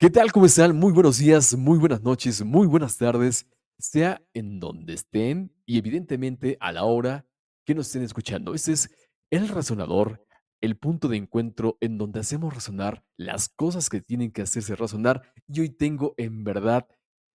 ¿Qué tal? ¿Cómo están? Muy buenos días, muy buenas noches, muy buenas tardes, sea en donde estén y evidentemente a la hora que nos estén escuchando. Este es el razonador, el punto de encuentro en donde hacemos razonar las cosas que tienen que hacerse razonar. Y hoy tengo en verdad,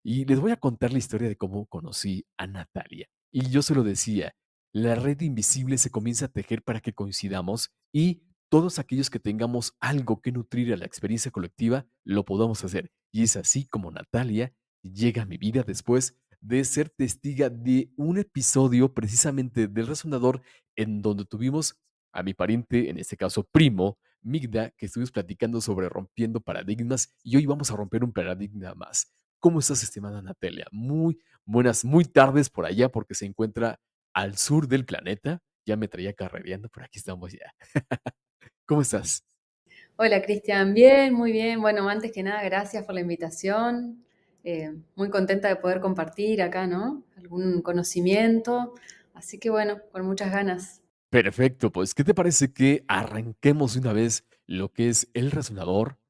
y les voy a contar la historia de cómo conocí a Natalia. Y yo se lo decía, la red invisible se comienza a tejer para que coincidamos y todos aquellos que tengamos algo que nutrir a la experiencia colectiva, lo podamos hacer. Y es así como Natalia llega a mi vida después de ser testiga de un episodio precisamente del Resonador en donde tuvimos a mi pariente, en este caso primo, Migda, que estuvimos platicando sobre rompiendo paradigmas y hoy vamos a romper un paradigma más. ¿Cómo estás, estimada Natalia? Muy buenas, muy tardes por allá porque se encuentra al sur del planeta. Ya me traía carrereando, pero aquí estamos ya. ¿Cómo estás? Hola Cristian, bien, muy bien. Bueno, antes que nada, gracias por la invitación. Muy contenta de poder compartir acá, ¿no? Algún conocimiento. Así que bueno, con muchas ganas. Perfecto, pues, ¿qué te parece que arranquemos de una vez lo que es el resonador?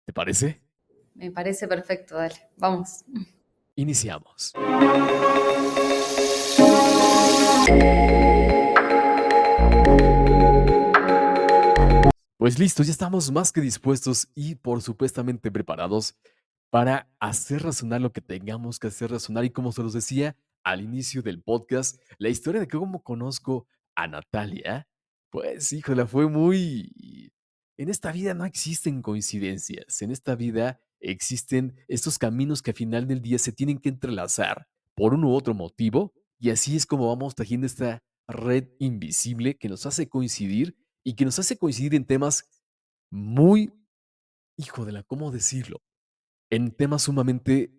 ¿Te parece? Me parece perfecto, dale, vamos. Iniciamos. Pues listo, ya estamos más que dispuestos y por supuestamente preparados para hacer razonar lo que tengamos que hacer razonar. Y como se los decía al inicio del podcast, la historia de cómo conozco a Natalia, pues híjola, fue muy... En esta vida no existen coincidencias, en esta vida existen estos caminos que al final del día se tienen que entrelazar por uno u otro motivo y así es como vamos tejiendo esta red invisible que nos hace coincidir y que nos hace coincidir en temas muy, hijo de la, ¿cómo decirlo? En temas sumamente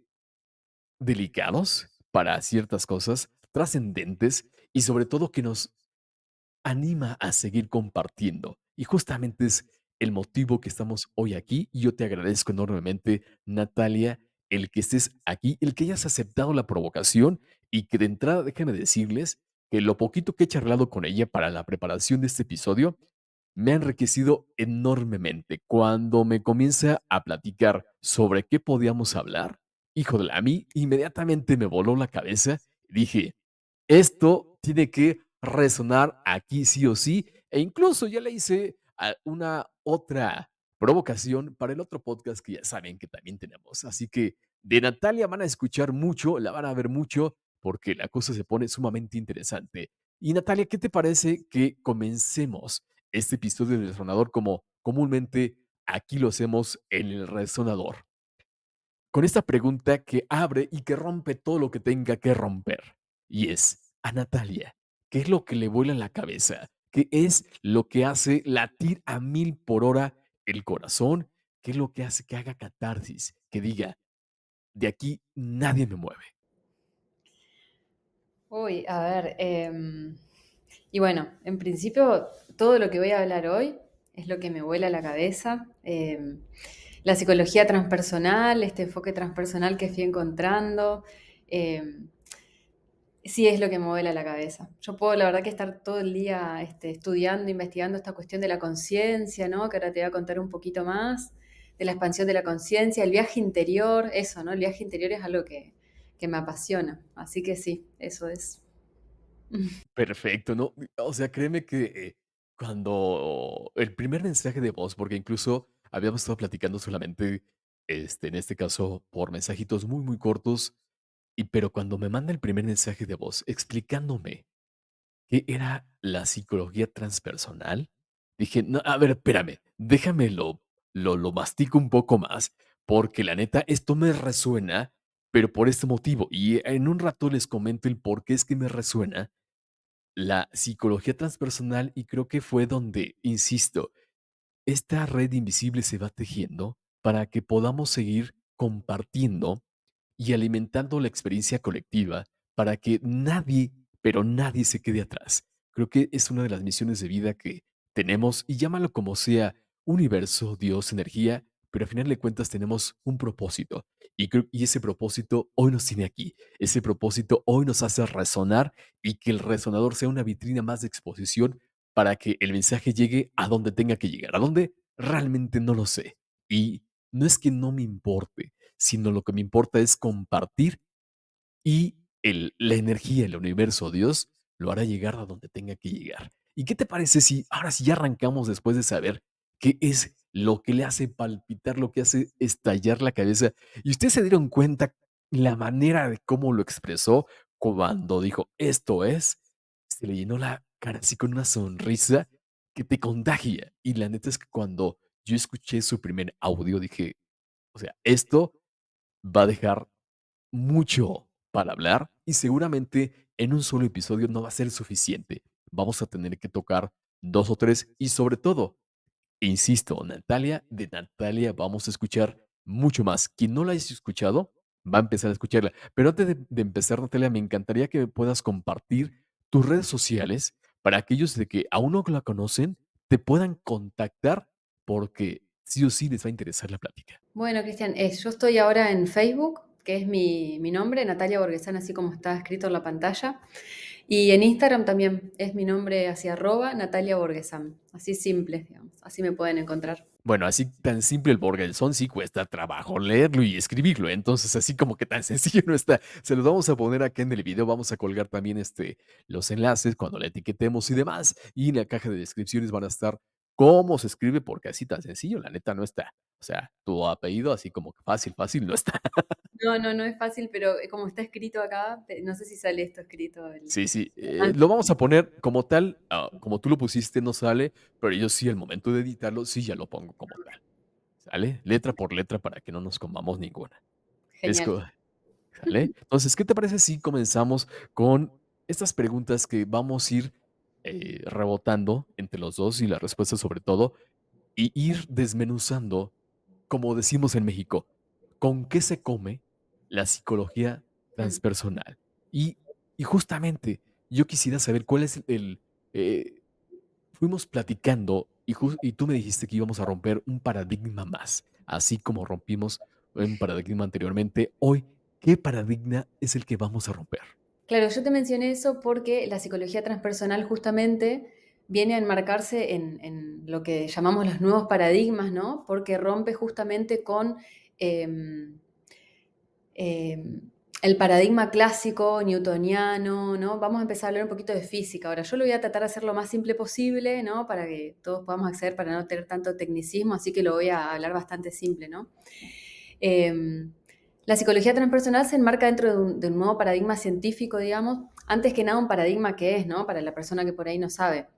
delicados para ciertas cosas, trascendentes y sobre todo que nos anima a seguir compartiendo. Y justamente es el motivo que estamos hoy aquí y yo te agradezco enormemente, Natalia, el que estés aquí, el que hayas aceptado la provocación y que de entrada déjame decirles que lo poquito que he charlado con ella para la preparación de este episodio me ha enriquecido enormemente. Cuando me comienza a platicar sobre qué podíamos hablar, híjole, a mí inmediatamente me voló la cabeza y dije, esto tiene que resonar aquí sí o sí, e incluso ya le hice una otra provocación para el otro podcast que ya saben que también tenemos. Así que de Natalia van a escuchar mucho, la van a ver mucho, porque la cosa se pone sumamente interesante. Y Natalia, ¿qué te parece que comencemos este episodio del Resonador como comúnmente aquí lo hacemos en el Resonador? Con esta pregunta que abre y que rompe todo lo que tenga que romper. Y es, a Natalia, ¿qué es lo que le vuela en la cabeza? ¿Qué es lo que hace latir a 1000 por hora el corazón? ¿Qué es lo que hace que haga catarsis? Que diga, de aquí nadie me mueve. Uy, a ver. Y bueno, en principio, todo lo que voy a hablar hoy es lo que me vuela la cabeza. La psicología transpersonal, este enfoque transpersonal que fui encontrando. em, Sí, es lo que me vuela la cabeza. Yo puedo, la verdad, que estar todo el día estudiando, investigando esta cuestión de la conciencia, ¿no? Que ahora te voy a contar un poquito más, de la expansión de la conciencia, el viaje interior, eso, ¿no? El viaje interior es algo que me apasiona. Así que sí, eso es. Perfecto, ¿no? O sea, créeme que cuando el primer mensaje de voz, porque incluso habíamos estado platicando solamente, en este caso, por mensajitos muy, muy cortos, y pero cuando me manda el primer mensaje de voz explicándome qué era la psicología transpersonal, dije, no, a ver, espérame, déjame lo mastico un poco más, porque la neta, esto me resuena, pero por este motivo. Y en un rato les comento el por qué es que me resuena la psicología transpersonal y creo que fue donde, insisto, esta red invisible se va tejiendo para que podamos seguir compartiendo y alimentando la experiencia colectiva para que nadie, pero nadie se quede atrás. Creo que es una de las misiones de vida que tenemos y llámalo como sea, universo, Dios, energía, pero al final de cuentas tenemos un propósito y ese propósito hoy nos tiene aquí. Ese propósito hoy nos hace resonar y que el resonador sea una vitrina más de exposición para que el mensaje llegue a donde tenga que llegar. ¿A dónde? Realmente no lo sé. Y no es que no me importe, sino lo que me importa es compartir y la energía, el universo, Dios, lo hará llegar a donde tenga que llegar. ¿Y qué te parece si ahora sí ya arrancamos después de saber qué es lo que le hace palpitar, lo que hace estallar la cabeza? Y ustedes se dieron cuenta la manera de cómo lo expresó cuando dijo, esto es, se le llenó la cara así con una sonrisa que te contagia. Y la neta es que cuando yo escuché su primer audio, dije, o sea, esto va a dejar mucho para hablar y seguramente en un solo episodio no va a ser suficiente. Vamos a tener que tocar 2 o 3 y sobre todo, insisto, Natalia, de Natalia vamos a escuchar mucho más. Quien no la haya escuchado, va a empezar a escucharla. Pero antes de empezar, Natalia, me encantaría que me puedas compartir tus redes sociales para aquellos de que aún no la conocen, te puedan contactar porque sí o sí les va a interesar la plática. Bueno, Cristian, yo estoy ahora en Facebook, que es mi nombre, Natalia Borgesana, así como está escrito en la pantalla. Y en Instagram también es mi nombre así Natalia Borgesan. Así simple, digamos. Así me pueden encontrar. Bueno, así tan simple el Borgelson sí cuesta trabajo leerlo y escribirlo, entonces así como que tan sencillo no está. Se los vamos a poner acá en el video, vamos a colgar también los enlaces cuando la etiquetemos y demás, y en la caja de descripciones van a estar cómo se escribe, porque así tan sencillo, la neta no está. O sea, tu apellido así como que fácil, fácil no está. No, no, no es fácil, pero como está escrito acá, no sé si sale esto escrito. Sí, sí, lo vamos a poner como tal, como tú lo pusiste no sale, pero yo sí al momento de editarlo sí ya lo pongo como tal, ¿sale? Letra por letra para que no nos comamos ninguna. Es Genial. co ¿Sale? Entonces, ¿qué te parece si comenzamos con estas preguntas que vamos a ir, rebotando entre los 2 y la respuesta sobre todo, y ir desmenuzando, como decimos en México, ¿con qué se come la psicología Mm. transpersonal? Y y justamente, yo quisiera saber cuál es fuimos platicando y tú me dijiste que íbamos a romper un paradigma más, así como rompimos un paradigma anteriormente. Hoy, ¿qué paradigma es el que vamos a romper? Claro, yo te mencioné eso porque la psicología transpersonal justamente viene a enmarcarse en lo que llamamos los nuevos paradigmas, ¿no? Porque rompe justamente con em, el paradigma clásico newtoniano, ¿no? Vamos a empezar a hablar un poquito de física. Ahora, yo lo voy a tratar de hacer lo más simple posible, ¿no? Para que todos podamos acceder, para no tener tanto tecnicismo, así que lo voy a hablar bastante simple, ¿no? Eh, la psicología transpersonal se enmarca dentro de un nuevo paradigma científico, digamos. Antes que nada, un paradigma que es, ¿no? Para la persona que por ahí no sabe.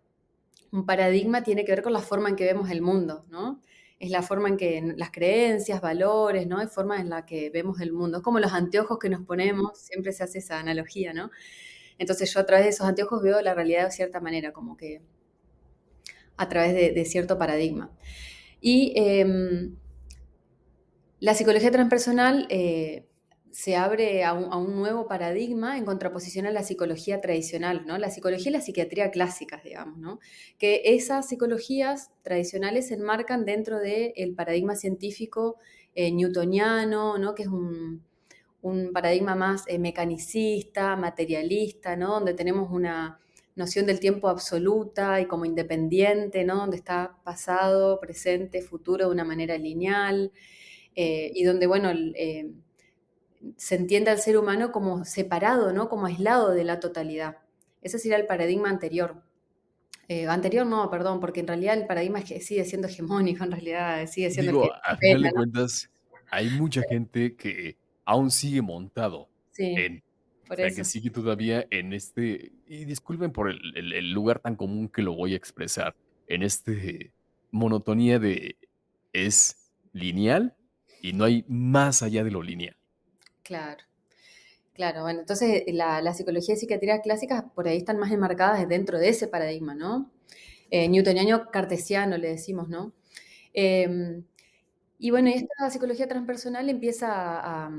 Un paradigma tiene que ver con la forma en que vemos el mundo, ¿no? Es la forma en que las creencias, valores, ¿no? Es forma en la que vemos el mundo. Es como los anteojos que nos ponemos, siempre se hace esa analogía, ¿no? Entonces yo a través de esos anteojos veo la realidad de cierta manera, como que a través de cierto paradigma. Y la psicología transpersonal se abre a un nuevo paradigma en contraposición a la psicología tradicional, ¿no? La psicología y la psiquiatría clásicas, digamos, ¿no? Que esas psicologías tradicionales se enmarcan dentro del paradigma científico newtoniano, ¿no? Que es un paradigma más mecanicista, materialista, ¿no? Donde tenemos una noción del tiempo absoluta y como independiente, ¿no? Donde está pasado, presente, futuro de una manera lineal y donde, bueno, se entiende al ser humano como separado, ¿no? Como aislado de la totalidad. Ese sería el paradigma anterior. Anterior no, perdón, porque en realidad el paradigma sigue siendo hegemónico, en realidad sigue siendo el que Digo, a final impera, de ¿no? cuentas, hay mucha gente que aún sigue montado Sí, en, o por sea, que eso. sigue todavía y disculpen por el lugar tan común que lo voy a expresar, en monotonía de es lineal y no hay más allá de lo lineal. Claro, claro. Bueno, entonces la psicología y psiquiatría clásicas por ahí están más enmarcadas dentro de ese paradigma, ¿no? Newtoniano cartesiano le decimos, ¿no? Eh, y bueno, y esta psicología transpersonal empieza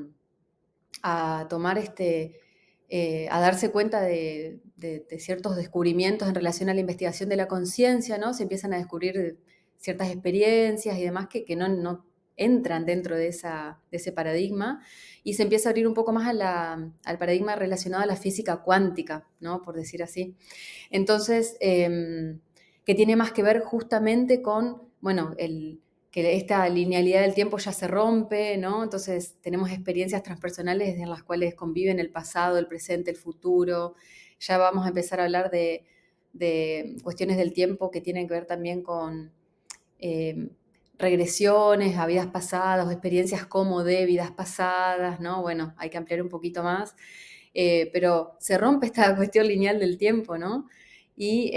a tomar a darse cuenta de ciertos descubrimientos en relación a la investigación de la conciencia, ¿no? Se empiezan a descubrir ciertas experiencias y demás que no entran dentro de ese paradigma y se empieza a abrir un poco más al paradigma relacionado a la física cuántica, ¿no? Por decir así. Entonces, que tiene más que ver justamente con, bueno, que esta linealidad del tiempo ya se rompe, ¿no? Entonces tenemos experiencias transpersonales en las cuales conviven el pasado, el presente, el futuro. Ya vamos a empezar a hablar de cuestiones del tiempo que tienen que ver también con eh, regresiones a vidas pasadas o experiencias como de vidas pasadas, ¿no? Bueno, hay que ampliar un poquito más, pero se rompe esta cuestión lineal del tiempo, ¿no? Y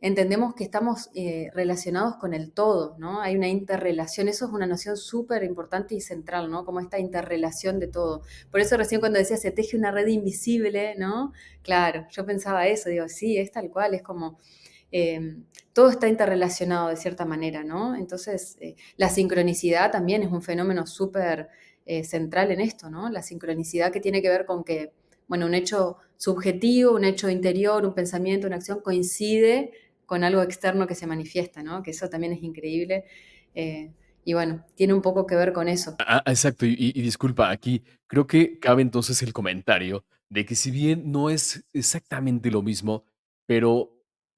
entendemos que estamos relacionados con el todo, ¿no? Hay una interrelación, eso es una noción súper importante y central, ¿no? Como esta interrelación de todo. Por eso recién cuando decía se teje una red invisible, ¿no? Claro, yo pensaba eso, digo, sí, es tal cual, es como eh, todo está interrelacionado de cierta manera, ¿no? Entonces, la sincronicidad también es un fenómeno súper central en esto, ¿no? La sincronicidad que tiene que ver con que, bueno, un hecho subjetivo, un hecho interior, un pensamiento, una acción coincide con algo externo que se manifiesta, ¿no? Que eso también es increíble. Eh, y bueno, tiene un poco que ver con eso. Exacto, y disculpa, aquí creo que cabe entonces el comentario de que si bien no es exactamente lo mismo, pero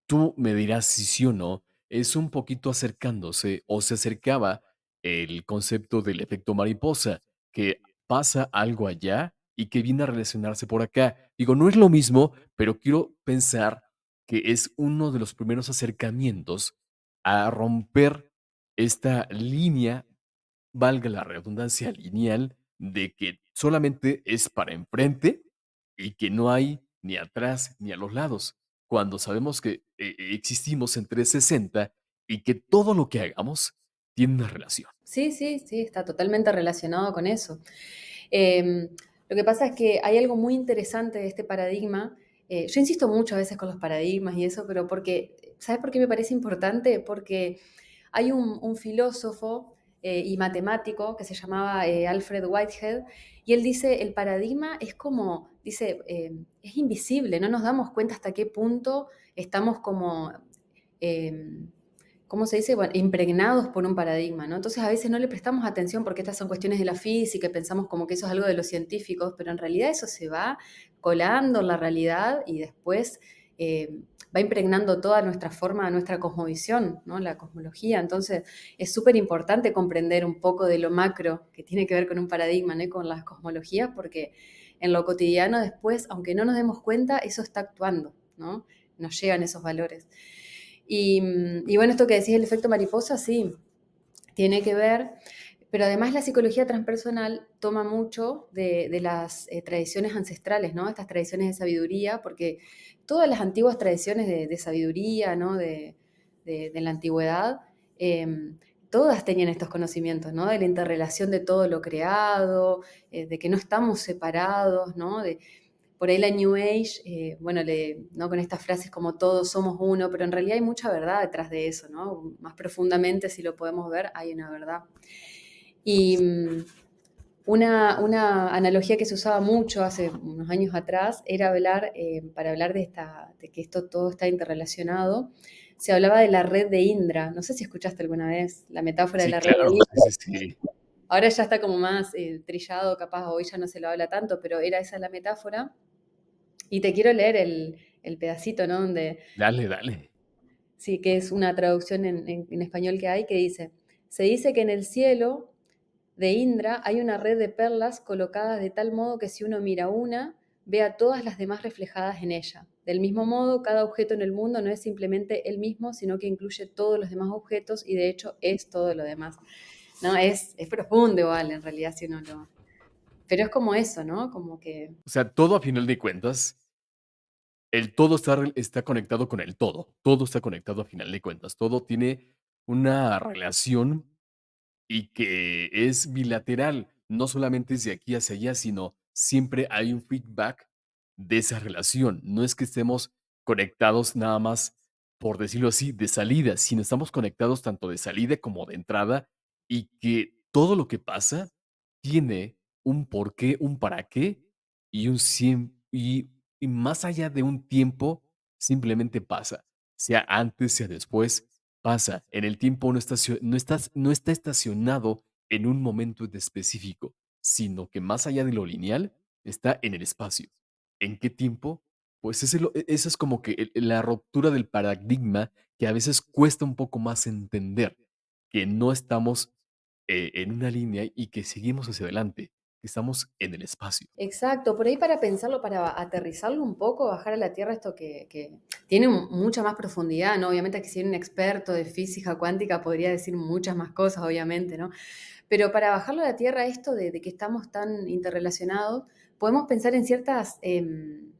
tú me dirás si sí o no, es un poquito acercándose o se acercaba el concepto del efecto mariposa, que pasa algo allá y que viene a relacionarse por acá. Digo, no es lo mismo, pero quiero pensar que es uno de los primeros acercamientos a romper esta línea, valga la redundancia, lineal, de que solamente es para enfrente y que no hay ni atrás ni a los lados, cuando sabemos que existimos en 360 y que todo lo que hagamos tiene una relación. Sí, sí, sí, está totalmente relacionado con eso. Eh, lo que pasa es que hay algo muy interesante de este paradigma. Yo insisto mucho a veces con los paradigmas y eso, pero porque, ¿sabes por qué me parece importante? Porque hay un filósofo y matemático que se llamaba Alfred Whitehead, y él dice, el paradigma es como, dice, es invisible, no nos damos cuenta hasta qué punto estamos como... eh, ¿cómo se dice? Bueno, impregnados por un paradigma, ¿no? Entonces a veces no le prestamos atención porque estas son cuestiones de la física y pensamos como que eso es algo de los científicos, pero en realidad eso se va colando en la realidad y después va impregnando toda nuestra forma, nuestra cosmovisión, ¿no? La cosmología. Entonces es súper importante comprender un poco de lo macro que tiene que ver con un paradigma, ¿no? Con las cosmologías, porque en lo cotidiano después, aunque no nos demos cuenta, eso está actuando, ¿no? Nos llegan esos valores. Y bueno, esto que decís, el efecto mariposa, sí, tiene que ver, pero además la psicología transpersonal toma mucho de las tradiciones ancestrales, ¿no? Estas tradiciones de sabiduría, porque todas las antiguas tradiciones de sabiduría, ¿no? De la antigüedad, eh, todas tenían estos conocimientos, ¿no? De la interrelación de todo lo creado, de que no estamos separados, ¿no? Por ahí la New Age, bueno, ¿no? Con estas frases como todos somos uno, pero en realidad hay mucha verdad detrás de eso, ¿no? Más profundamente, si lo podemos ver, hay una verdad. Y una analogía que se usaba mucho hace unos años atrás era hablar, para hablar de que esto todo está interrelacionado, se hablaba de la red de Indra. No sé si escuchaste alguna vez la metáfora de Sí, la red de claro, Indra. sí, sí, sí. Ahora ya está como más trillado, capaz hoy ya no se lo habla tanto, pero era esa la metáfora. Y te quiero leer el pedacito, ¿no? Donde, Dale, dale. sí, que es una traducción en español que hay, que dice, se dice que en el cielo de Indra hay una red de perlas colocadas de tal modo que si uno mira una, ve a todas las demás reflejadas en ella. Del mismo modo, cada objeto en el mundo no es simplemente el mismo, sino que incluye todos los demás objetos y de hecho es todo lo demás. ¿No? Es profundo igual, en realidad, si uno lo... Pero es como eso, ¿no? Como que O sea, todo a final de cuentas, el todo está conectado con el todo. Todo está conectado a final de cuentas. Todo tiene una relación y que es bilateral. No solamente es de aquí hacia allá, sino siempre hay un feedback de esa relación. No es que estemos conectados nada más, por decirlo así, de salida, sino estamos conectados tanto de salida como de entrada y que todo lo que pasa tiene un porqué, un para qué y un y más allá de un tiempo, simplemente pasa, sea antes, sea después, pasa. En el tiempo no está estacionado en un momento de específico, sino que más allá de lo lineal, está en el espacio. ¿En qué tiempo? Pues esa es como que la ruptura del paradigma que a veces cuesta un poco más entender. que no estamos, en una línea y que seguimos hacia adelante, que estamos en el espacio. Exacto, por ahí para pensarlo, para aterrizarlo un poco, bajar a la Tierra esto que tiene mucha más profundidad, ¿no? Obviamente que si un experto de física cuántica podría decir muchas más cosas, obviamente, ¿no? Pero para bajarlo a la Tierra, esto de que estamos tan interrelacionados, podemos pensar en ciertas, en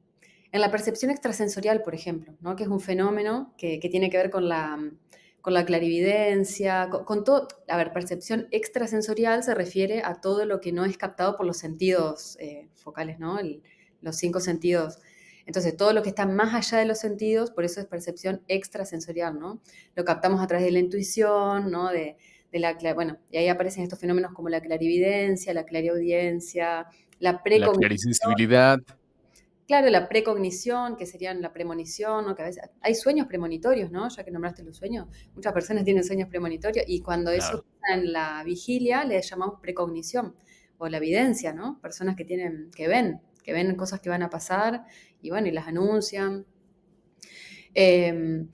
la percepción extrasensorial, por ejemplo, ¿no? Que es un fenómeno que tiene que ver con la clarividencia, con todo. A ver, percepción extrasensorial se refiere a todo lo que no es captado por los sentidos focales, ¿no? Los cinco sentidos. Entonces, todo lo que está más allá de los sentidos, por eso es percepción extrasensorial, ¿no? Lo captamos a través de la intuición, ¿no? Bueno, y ahí aparecen estos fenómenos como la clarividencia, la clariaudiencia, la La precognición. clarisensibilidad, Claro, la precognición, que serían la premonición, ¿no? Que a veces hay sueños premonitorios, ¿no? Ya que nombraste los sueños, muchas personas tienen sueños premonitorios y cuando eso claro, pasa en la vigilia le llamamos precognición o la evidencia, ¿no? Personas que tienen, que ven cosas que van a pasar y bueno, y las anuncian. Eh,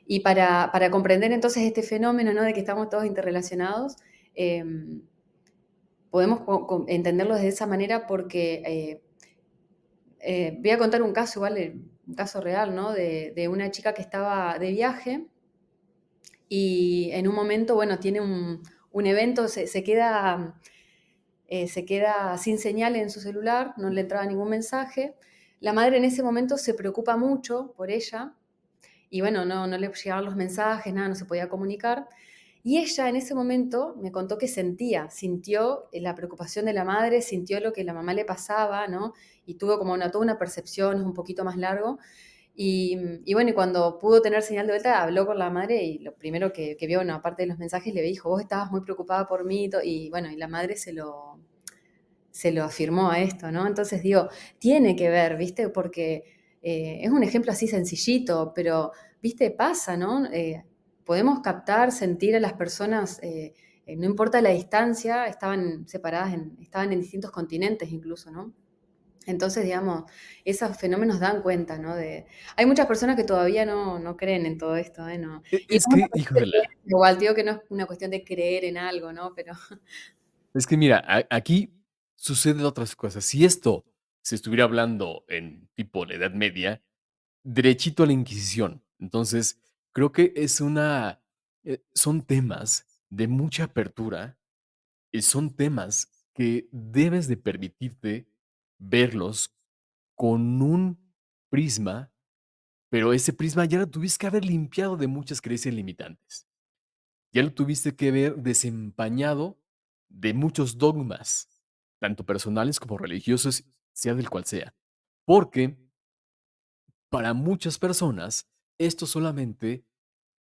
y para comprender entonces este fenómeno, ¿no? De que estamos todos interrelacionados, eh, podemos entenderlo de esa manera porque voy a contar un caso, igual, un caso real, ¿no? De una chica que estaba de viaje y en un momento, bueno, tiene un evento, se queda sin señal en su celular, no le entraba ningún mensaje. La madre en ese momento se preocupa mucho por ella y bueno, no le llegaban los mensajes, nada, no se podía comunicar. Y ella en ese momento me contó que sintió la preocupación de la madre, sintió lo que la mamá le pasaba, ¿no? Y tuvo como toda una percepción, es un poquito más largo. Y bueno, y cuando pudo tener señal de vuelta, habló con la madre y lo primero que vio, bueno, aparte de los mensajes, le dijo, vos estabas muy preocupada por mí, y bueno, y la madre se lo afirmó a esto, ¿no? Entonces digo, tiene que ver, ¿viste? Porque es un ejemplo así sencillito, pero, ¿viste? Pasa, ¿no? Podemos captar, sentir a las personas, no importa la distancia, estaban separadas, estaban en distintos continentes incluso, ¿no? Entonces, digamos, esos fenómenos dan cuenta, ¿no? Hay muchas personas que todavía no creen en todo esto, ¿eh? No. Y es no es una que, cuestión de híjole, creer, igual, digo que no es una cuestión de creer en algo, ¿no? Pero es que mira, aquí suceden otras cosas. Si esto se estuviera hablando en tipo la Edad Media, derechito a la Inquisición. Entonces, creo que es son temas de mucha apertura y son temas que debes de permitirte verlos con un prisma, pero ese prisma ya lo tuviste que haber limpiado de muchas creencias limitantes. Ya lo tuviste que ver desempañado de muchos dogmas, tanto personales como religiosos, sea del cual sea. Porque para muchas personas, esto solamente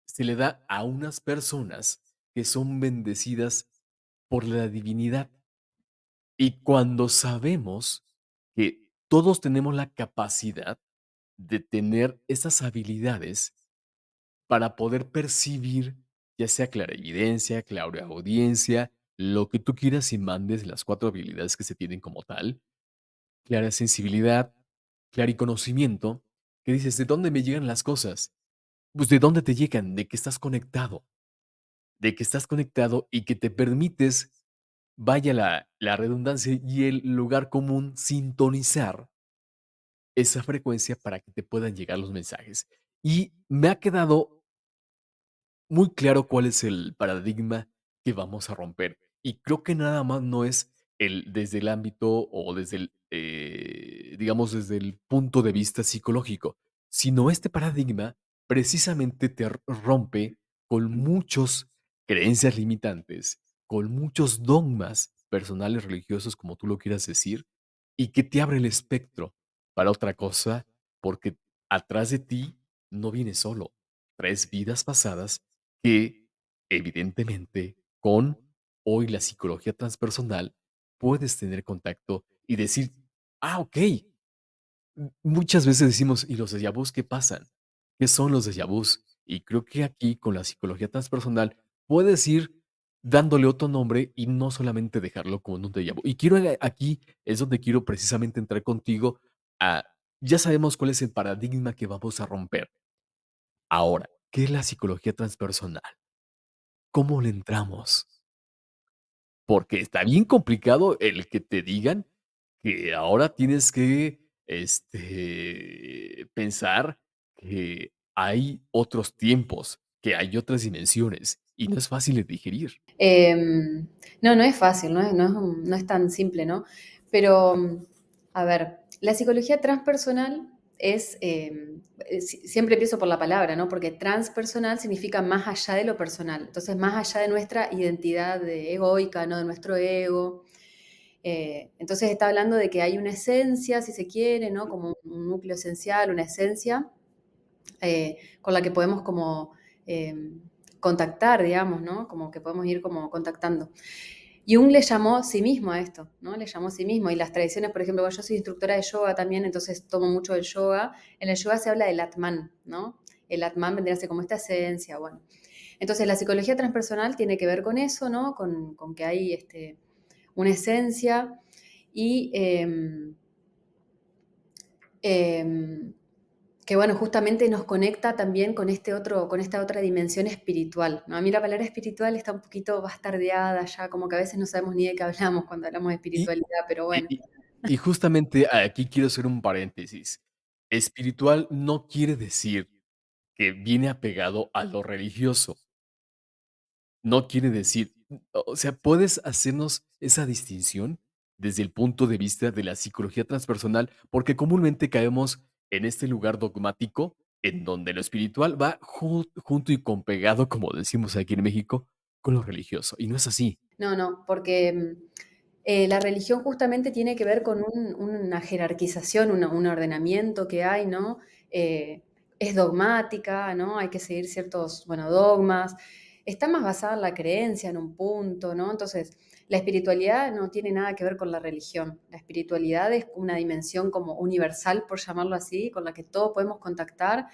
se le da a unas personas que son bendecidas por la divinidad. Y cuando sabemos que todos tenemos la capacidad de tener esas habilidades para poder percibir, ya sea clarividencia, clariaudiencia, lo que tú quieras y mandes, las 4 habilidades que se tienen como tal, clarasensibilidad, clariconocimiento, que dices: "¿De dónde me llegan las cosas?". Pues, ¿de dónde te llegan? De que estás conectado y que te permites, vaya la redundancia y el lugar común, sintonizar esa frecuencia para que te puedan llegar los mensajes. Y me ha quedado muy claro cuál es el paradigma que vamos a romper. Y creo que nada más no es desde el ámbito o desde digamos, desde el punto de vista psicológico, sino este paradigma precisamente te rompe con muchos creencias limitantes, con muchos dogmas personales, religiosos, como tú lo quieras decir, y que te abre el espectro para otra cosa, porque atrás de ti no vienes solo, traes vidas pasadas que evidentemente con hoy la psicología transpersonal puedes tener contacto y decir, ah, ok, muchas veces decimos, ¿y los déjà vus qué pasan? ¿Qué son los déjà vus? Y creo que aquí con la psicología transpersonal puedes ir dándole otro nombre y no solamente dejarlo como en un déjà vu. Y quiero aquí es donde quiero precisamente entrar contigo a, ya sabemos cuál es el paradigma que vamos a romper. Ahora, ¿qué es la psicología transpersonal? ¿Cómo le entramos? Porque está bien complicado el que te digan que ahora tienes que, pensar que hay otros tiempos, que hay otras dimensiones, y no es fácil de digerir. No, no es fácil, no es tan simple, ¿no? Pero, a ver, la psicología transpersonal siempre empiezo por la palabra, ¿no? Porque transpersonal significa más allá de lo personal, entonces más allá de nuestra identidad egoica, ¿no? De nuestro ego. Entonces está hablando de que hay una esencia, si se quiere, ¿no? Como un núcleo esencial, una esencia con la que podemos como eh, contactar, digamos, ¿no? Como que podemos ir como contactando. Jung le llamó sí mismo a esto, ¿no? Le llamó sí mismo. Y las tradiciones, por ejemplo, yo soy instructora de yoga también, entonces tomo mucho del yoga. En el yoga se habla del Atman, ¿no? El Atman vendría a ser como esta esencia, bueno. Entonces la psicología transpersonal tiene que ver con eso, ¿no? Con que hay una esencia y eh, que bueno, justamente nos conecta también con con esta otra dimensión espiritual, ¿no? A mí la palabra espiritual está un poquito bastardeada ya, como que a veces no sabemos ni de qué hablamos cuando hablamos de Y espiritualidad, pero y bueno. y y justamente aquí quiero hacer un paréntesis. Espiritual no quiere decir que viene apegado a lo religioso. No quiere decir, o sea, ¿puedes hacernos esa distinción desde el punto de vista de la psicología transpersonal? Porque comúnmente caemos en este lugar dogmático en donde lo espiritual va junto y con pegado, como decimos aquí en México, con lo religioso, y no es así. No, no, porque la religión justamente tiene que ver con una jerarquización, un ordenamiento que hay, ¿no? Eh, es dogmática, ¿no? Hay que seguir ciertos, bueno, dogmas. Está más basada en la creencia, en un punto, ¿no? Entonces, la espiritualidad no tiene nada que ver con la religión. La espiritualidad es una dimensión como universal, por llamarlo así, con la que todos podemos contactar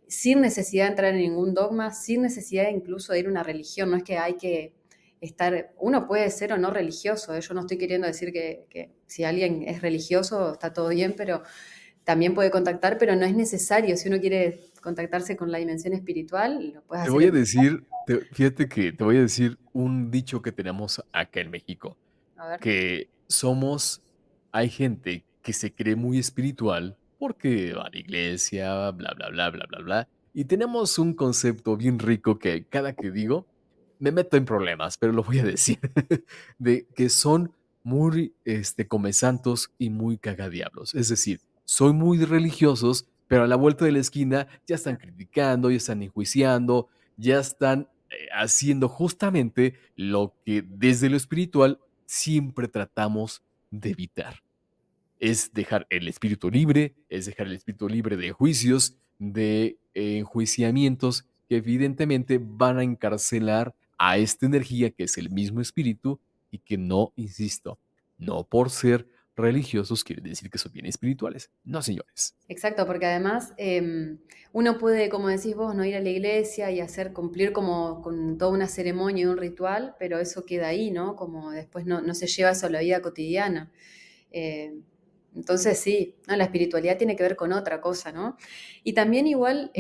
sin necesidad de entrar en ningún dogma, sin necesidad incluso de ir a una religión. No es que hay que uno puede ser o no religioso, ¿eh? Yo no estoy queriendo decir que si alguien es religioso está todo bien, pero también puede contactar, pero no es necesario. Si uno quiere contactarse con la dimensión espiritual, lo puedes Te hacer voy a en... decir, fíjate que te voy a decir un dicho que tenemos acá en México. A ver. Que somos hay gente que se cree muy espiritual porque va a la iglesia, bla, bla, bla, bla, bla, bla, y tenemos un concepto bien rico que cada que digo me meto en problemas, pero lo voy a decir, de que son muy, comesantos y muy cagadiablos. Es decir, son muy religiosos, pero a la vuelta de la esquina ya están criticando, ya están enjuiciando, ya están, haciendo justamente lo que desde lo espiritual siempre tratamos de evitar. Es dejar el espíritu libre, es dejar el espíritu libre de juicios, de enjuiciamientos que evidentemente van a encarcelar a esta energía que es el mismo espíritu y que no, insisto, no por ser religiosos quiere decir que son bien espirituales. No, señores. Exacto, porque además uno puede, como decís vos, no ir a la iglesia y hacer cumplir como con toda una ceremonia y un ritual, pero eso queda ahí, ¿no? Como después no se lleva eso a la vida cotidiana. Eh, entonces sí, ¿no? La espiritualidad tiene que ver con otra cosa, ¿no? Y también igual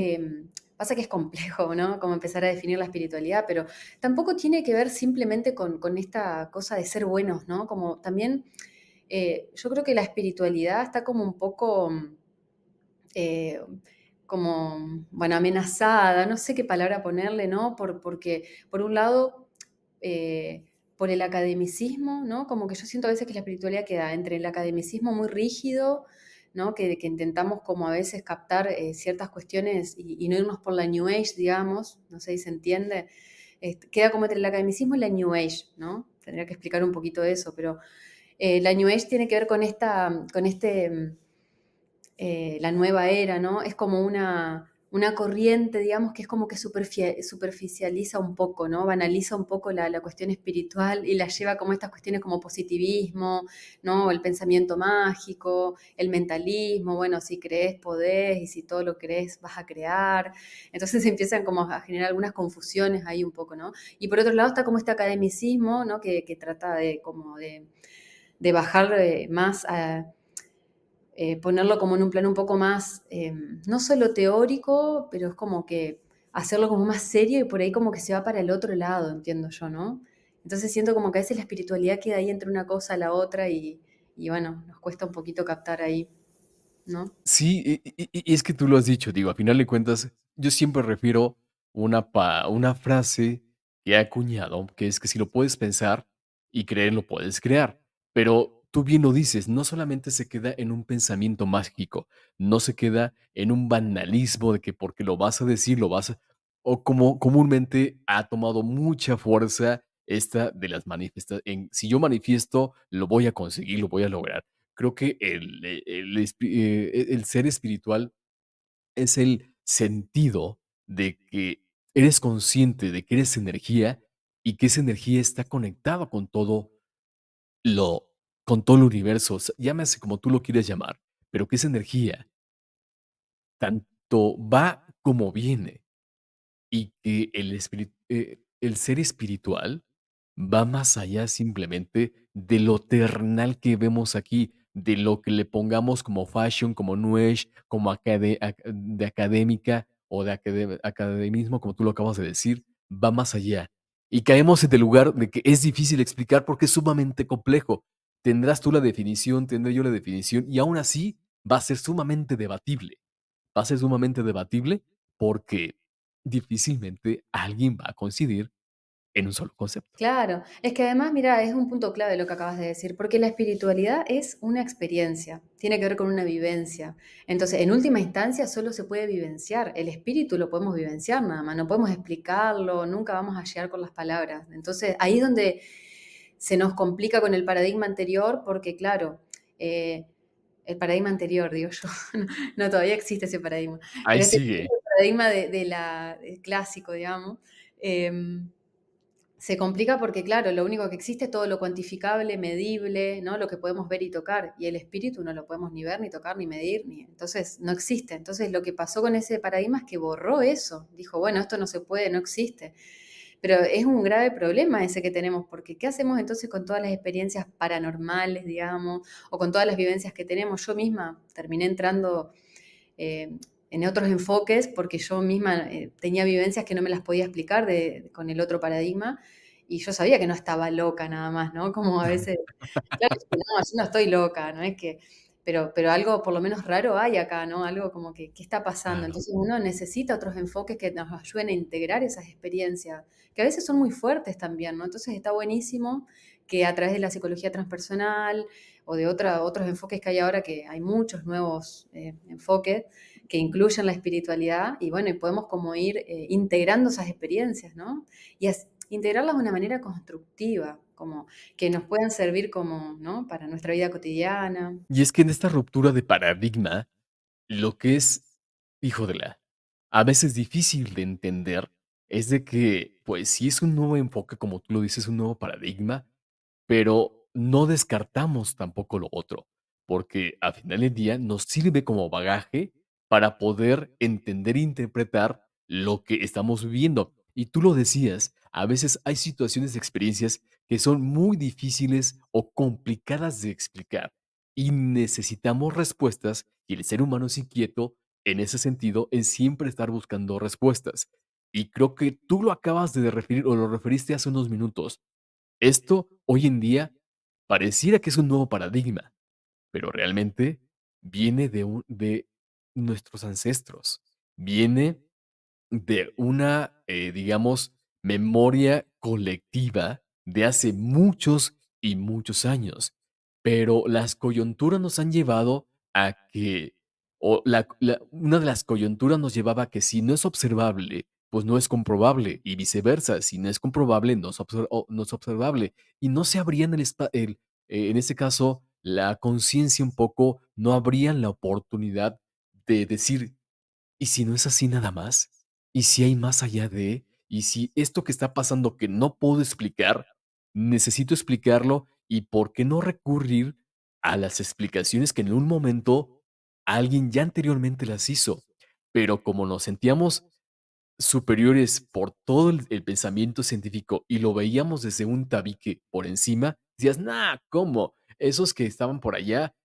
pasa que es complejo, ¿no? Como empezar a definir la espiritualidad, pero tampoco tiene que ver simplemente con esta cosa de ser buenos, ¿no? Como también yo creo que la espiritualidad está como un poco eh, como, bueno, amenazada, no sé qué palabra ponerle, ¿no? Porque, por un lado, por el academicismo, ¿no? Como que yo siento a veces que la espiritualidad queda entre el academicismo muy rígido, ¿no? Que intentamos como a veces captar ciertas cuestiones y no irnos por la New Age, digamos, no sé si se entiende. Queda como entre el academicismo y la New Age, ¿no? Tendría que explicar un poquito de eso, pero la New Age tiene que ver con la nueva era, ¿no? Es como una corriente, digamos, que es como que superficializa un poco, ¿no? Banaliza un poco la cuestión espiritual y la lleva como estas cuestiones como positivismo, ¿no? El pensamiento mágico, el mentalismo, bueno, si crees podés y si todo lo crees vas a crear. Entonces empiezan como a generar algunas confusiones ahí un poco, ¿no? Y por otro lado está como este academicismo, ¿no? Que trata de bajar más a ponerlo como en un plano un poco más, no solo teórico, pero es como que hacerlo como más serio y por ahí como que se va para el otro lado, entiendo yo, ¿no? Entonces siento como que a veces la espiritualidad queda ahí entre una cosa a la otra y bueno, nos cuesta un poquito captar ahí, ¿no? Sí, y es que tú lo has dicho, digo, a final de cuentas, yo siempre refiero una frase que he acuñado, que es que si lo puedes pensar y creer, lo puedes crear. Pero tú bien lo dices, no solamente se queda en un pensamiento mágico, no se queda en un banalismo de que porque lo vas a decir, lo vas a... O como comúnmente ha tomado mucha fuerza esta de las manifestaciones. Si yo manifiesto, lo voy a conseguir, lo voy a lograr. Creo que el ser espiritual es el sentido de que eres consciente de que eres energía y que esa energía está conectada lo con todo el universo, llámese como tú lo quieras llamar, pero que esa energía tanto va como viene. Y que el ser espiritual va más allá simplemente de lo terrenal que vemos aquí, de lo que le pongamos como fashion, como new age, como de académica o de academismo, como tú lo acabas de decir, va más allá. Y caemos en el lugar de que es difícil explicar porque es sumamente complejo. Tendrás tú la definición, tendré yo la definición, y aún así va a ser sumamente debatible. Va a ser sumamente debatible porque difícilmente alguien va a coincidir en un solo concepto. Claro, es que además, mira, es un punto clave lo que acabas de decir, porque la espiritualidad es una experiencia, tiene que ver con una vivencia. Entonces, en última instancia, solo se puede vivenciar. El espíritu lo podemos vivenciar nada más, no podemos explicarlo, nunca vamos a llegar con las palabras. Entonces, ahí es donde se nos complica con el paradigma anterior, porque claro, eh, el paradigma anterior, digo yo, no, no, todavía existe ese paradigma, Ahí pero este sigue. paradigma de clásico, digamos. em, Se complica porque, claro, lo único que existe es todo lo cuantificable, medible, ¿no? Lo que podemos ver y tocar. Y el espíritu no lo podemos ni ver, ni tocar, ni medir, ni... Entonces no existe. Entonces lo que pasó con ese paradigma es que borró eso. Dijo, bueno, esto no se puede, no existe. Pero es un grave problema ese que tenemos, porque ¿qué hacemos entonces con todas las experiencias paranormales, digamos, o con todas las vivencias que tenemos? Yo misma terminé entrando en otros enfoques, porque yo misma tenía vivencias que no me las podía explicar con el otro paradigma, y yo sabía que no estaba loca nada más, ¿no? Como a veces, claro, yo, no, yo no estoy loca, ¿no? Es que, pero algo por lo menos raro hay acá, ¿no? Algo como que, ¿qué está pasando? Claro. Entonces uno necesita otros enfoques que nos ayuden a integrar esas experiencias, que a veces son muy fuertes también, ¿no? Entonces está buenísimo que a través de la psicología transpersonal o de otros enfoques que hay ahora, que hay muchos nuevos enfoques, que incluyen la espiritualidad y bueno, y podemos como ir integrando esas experiencias, ¿no? Y integrarlas de una manera constructiva, como que nos puedan servir como, ¿no? Para nuestra vida cotidiana. Y es que en esta ruptura de paradigma, lo que es, híjole, a veces difícil de entender es de que, pues sí es un nuevo enfoque, como tú lo dices, un nuevo paradigma, pero no descartamos tampoco lo otro, porque al final del día nos sirve como bagaje para poder entender e interpretar lo que estamos viviendo. Y tú lo decías, a veces hay situaciones de experiencias que son muy difíciles o complicadas de explicar y necesitamos respuestas y el ser humano es inquieto en ese sentido en siempre estar buscando respuestas. Y creo que tú lo acabas de referir o lo referiste hace unos minutos. Esto hoy en día pareciera que es un nuevo paradigma, pero realmente viene de nuestros ancestros, viene de una, digamos, memoria colectiva de hace muchos y muchos años, pero las coyunturas nos han llevado a que, o una de las coyunturas nos llevaba a que si no es observable, pues no es comprobable, y viceversa, si no es comprobable, no es observable, y no se abrían en ese caso, la conciencia un poco, no abrían la oportunidad de decir, ¿y si no es así nada más? ¿Y si hay más allá de? ¿Y si esto que está pasando que no puedo explicar, necesito explicarlo? ¿Y por qué no recurrir a las explicaciones que en un momento alguien ya anteriormente las hizo? Pero como nos sentíamos superiores por todo el pensamiento científico y lo veíamos desde un tabique por encima, decías, nah, ¿cómo? Esos que estaban por allá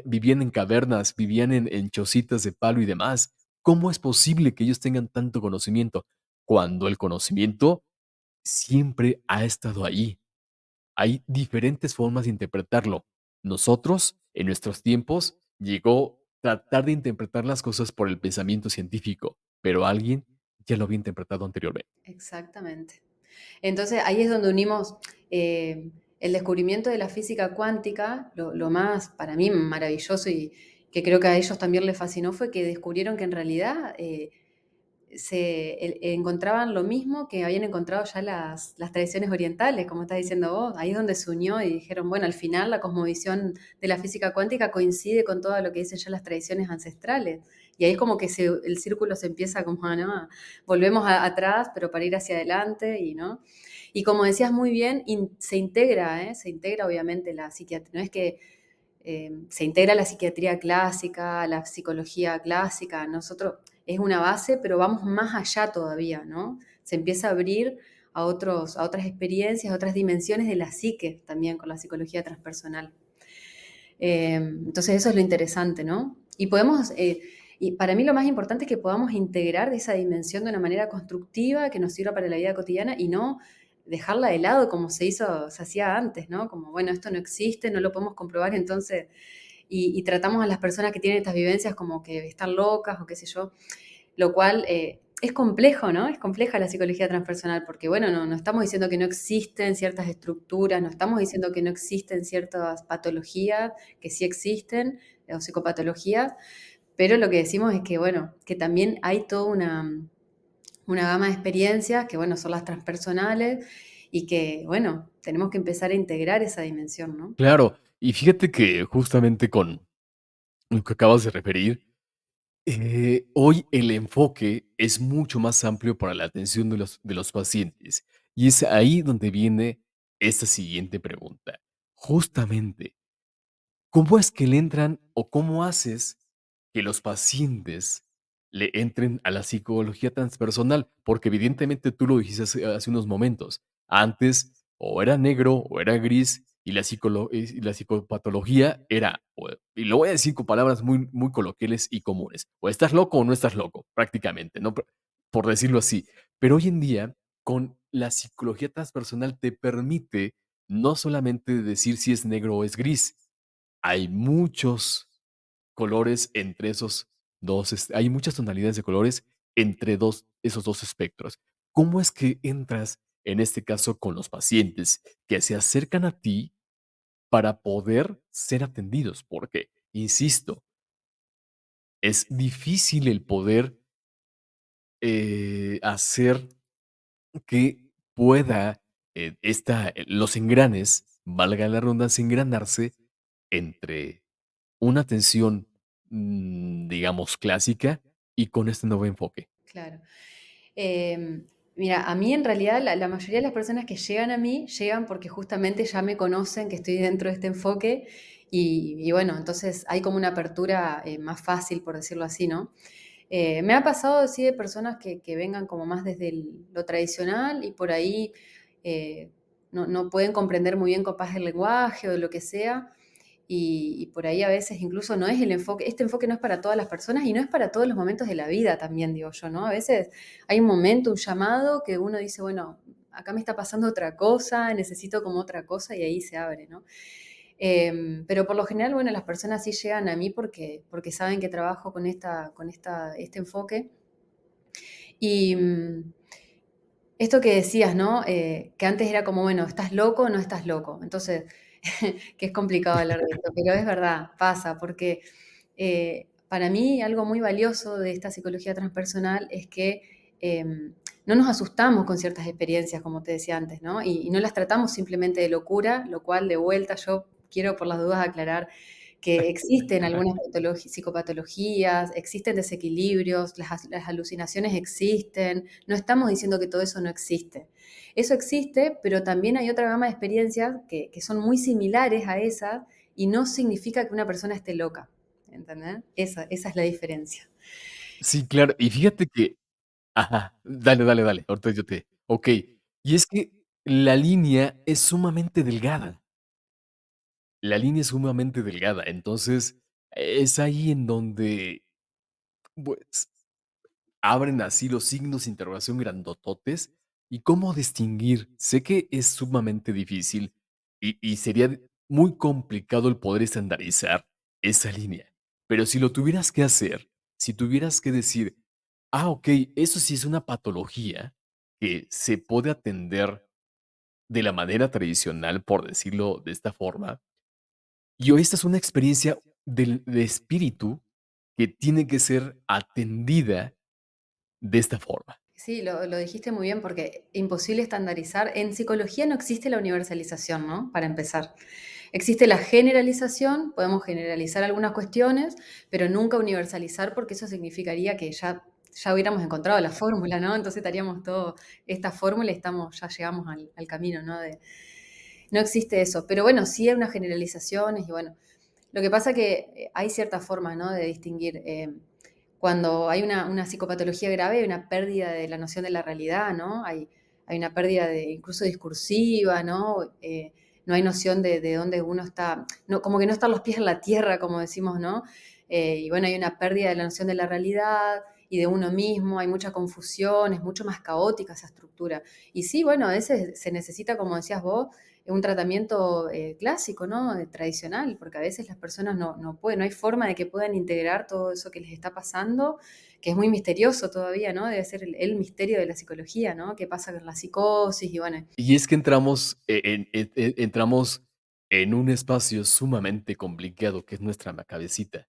vivían en cavernas, vivían en chocitas de palo y demás. ¿Cómo es posible que ellos tengan tanto conocimiento? Cuando el conocimiento siempre ha estado ahí. Hay diferentes formas de interpretarlo. Nosotros, en nuestros tiempos, llegó tratar de interpretar las cosas por el pensamiento científico, pero alguien ya lo había interpretado anteriormente. Exactamente. Entonces ahí es donde unimos el descubrimiento de la física cuántica, lo más para mí maravilloso y que creo que a ellos también les fascinó fue que descubrieron que en realidad encontraban lo mismo que habían encontrado ya las tradiciones orientales, como estás diciendo vos, ahí es donde se unió y dijeron, bueno, al final la cosmovisión de la física cuántica coincide con todo lo que dicen ya las tradiciones ancestrales. Y ahí es como que el círculo se empieza como, ¿no? Volvemos atrás, pero para ir hacia adelante, y ¿no? Y como decías muy bien, se integra, ¿eh? Se integra obviamente la psiquiatría, no es que se integra la psiquiatría clásica, la psicología clásica, nosotros es una base, pero vamos más allá todavía, ¿no? Se empieza a abrir a otras experiencias, a otras dimensiones de la psique también con la psicología transpersonal. Entonces eso es lo interesante, ¿no? Y para mí lo más importante es que podamos integrar esa dimensión de una manera constructiva que nos sirva para la vida cotidiana y no dejarla de lado como se hacía antes, ¿no? Como, bueno, esto no existe, no lo podemos comprobar, entonces, y tratamos a las personas que tienen estas vivencias como que están locas o qué sé yo, lo cual es complejo, ¿no? Es compleja la psicología transpersonal, porque bueno, no estamos diciendo que no existen ciertas estructuras, no estamos diciendo que no existen ciertas patologías, que sí existen, o psicopatologías, pero lo que decimos es que, bueno, que también hay toda una gama de experiencias que, bueno, son las transpersonales y que, bueno, tenemos que empezar a integrar esa dimensión, ¿no? Claro, y fíjate que justamente con lo que acabas de referir, hoy el enfoque es mucho más amplio para la atención de los pacientes. Y es ahí donde viene esta siguiente pregunta. Justamente, ¿cómo es que le entran o cómo haces que los pacientes le entren a la psicología transpersonal? Porque evidentemente tú lo dijiste hace unos momentos. Antes o era negro o era gris y y la psicopatología era, y lo voy a decir con palabras muy, muy coloquiales y comunes, o estás loco o no estás loco, prácticamente, ¿no? Por decirlo así. Pero hoy en día, con la psicología transpersonal te permite no solamente decir si es negro o es gris, hay muchos colores entre esos 2, hay muchas tonalidades de colores entre esos 2 espectros. ¿Cómo es que entras, en este caso, con los pacientes que se acercan a ti para poder ser atendidos? Porque, insisto, es difícil el poder, hacer que pueda, los engranes, valga la redundancia, engranarse entre una atención, digamos, clásica y con este nuevo enfoque. Claro. Mira, a mí en realidad la mayoría de las personas que llegan a mí llegan porque justamente ya me conocen que estoy dentro de este enfoque y bueno, entonces hay como una apertura más fácil, por decirlo así, ¿no? Me ha pasado, sí, de personas que vengan como más desde lo tradicional y por ahí no pueden comprender muy bien capaz el lenguaje o lo que sea, y por ahí a veces incluso no es el enfoque, este enfoque no es para todas las personas y no es para todos los momentos de la vida también, digo yo, ¿no? A veces hay un momento, un llamado que uno dice, bueno, acá me está pasando otra cosa, necesito como otra cosa y ahí se abre, ¿no? Pero por lo general, bueno, las personas sí llegan a mí porque saben que trabajo este enfoque. Y esto que decías, ¿no? Que antes era como, bueno, ¿estás loco o no estás loco? Entonces, que es complicado hablar de esto, pero es verdad, pasa, porque para mí algo muy valioso de esta psicología transpersonal es que no nos asustamos con ciertas experiencias, como te decía antes, ¿no? Y no las tratamos simplemente de locura, lo cual de vuelta yo quiero por las dudas aclarar que existen algunas psicopatologías, existen desequilibrios, las alucinaciones existen, no estamos diciendo que todo eso no existe. Eso existe, pero también hay otra gama de experiencias que son muy similares a esas y no significa que una persona esté loca. ¿Entendés? Esa es la diferencia. Sí, claro. Y fíjate que ajá, dale, dale, dale, ahorita yo te okey. Y es que la línea es sumamente delgada. La línea es sumamente delgada. Entonces, es ahí en donde, pues abren así los signos de interrogación grandototes. ¿Y cómo distinguir? Sé que es sumamente difícil y sería muy complicado el poder estandarizar esa línea, pero si lo tuvieras que hacer, si tuvieras que decir: "Ah, okey, eso sí es una patología que se puede atender de la manera tradicional", por decirlo de esta forma, y o esta es una experiencia del de espíritu que tiene que ser atendida de esta forma. Sí, lo dijiste muy bien porque imposible estandarizar. En psicología no existe la universalización, ¿no? Para empezar. Existe la generalización, podemos generalizar algunas cuestiones, pero nunca universalizar porque eso significaría que ya hubiéramos encontrado la fórmula, ¿no? Entonces estaríamos todo, esta fórmula y ya llegamos al camino, ¿no? No existe eso. Pero bueno, sí hay unas generalizaciones y bueno, lo que pasa que hay ciertas formas, ¿no? De distinguir. Cuando hay una psicopatología grave, hay una pérdida de la noción de la realidad, ¿no? Hay una pérdida incluso discursiva, ¿no? No hay noción de dónde uno está, no, como que no están los pies en la tierra, como decimos, ¿no? Y bueno, hay una pérdida de la noción de la realidad y de uno mismo, hay mucha confusión, es mucho más caótica esa estructura. Y sí, bueno, a veces se necesita, como decías vos, un tratamiento clásico, ¿no? Tradicional, porque a veces las personas no pueden, no hay forma de que puedan integrar todo eso que les está pasando, que es muy misterioso todavía, ¿no? Debe ser el misterio de la psicología, ¿no? ¿Qué pasa con la psicosis? Y bueno, Y es que entramos entramos en un espacio sumamente complicado, que es nuestra cabecita.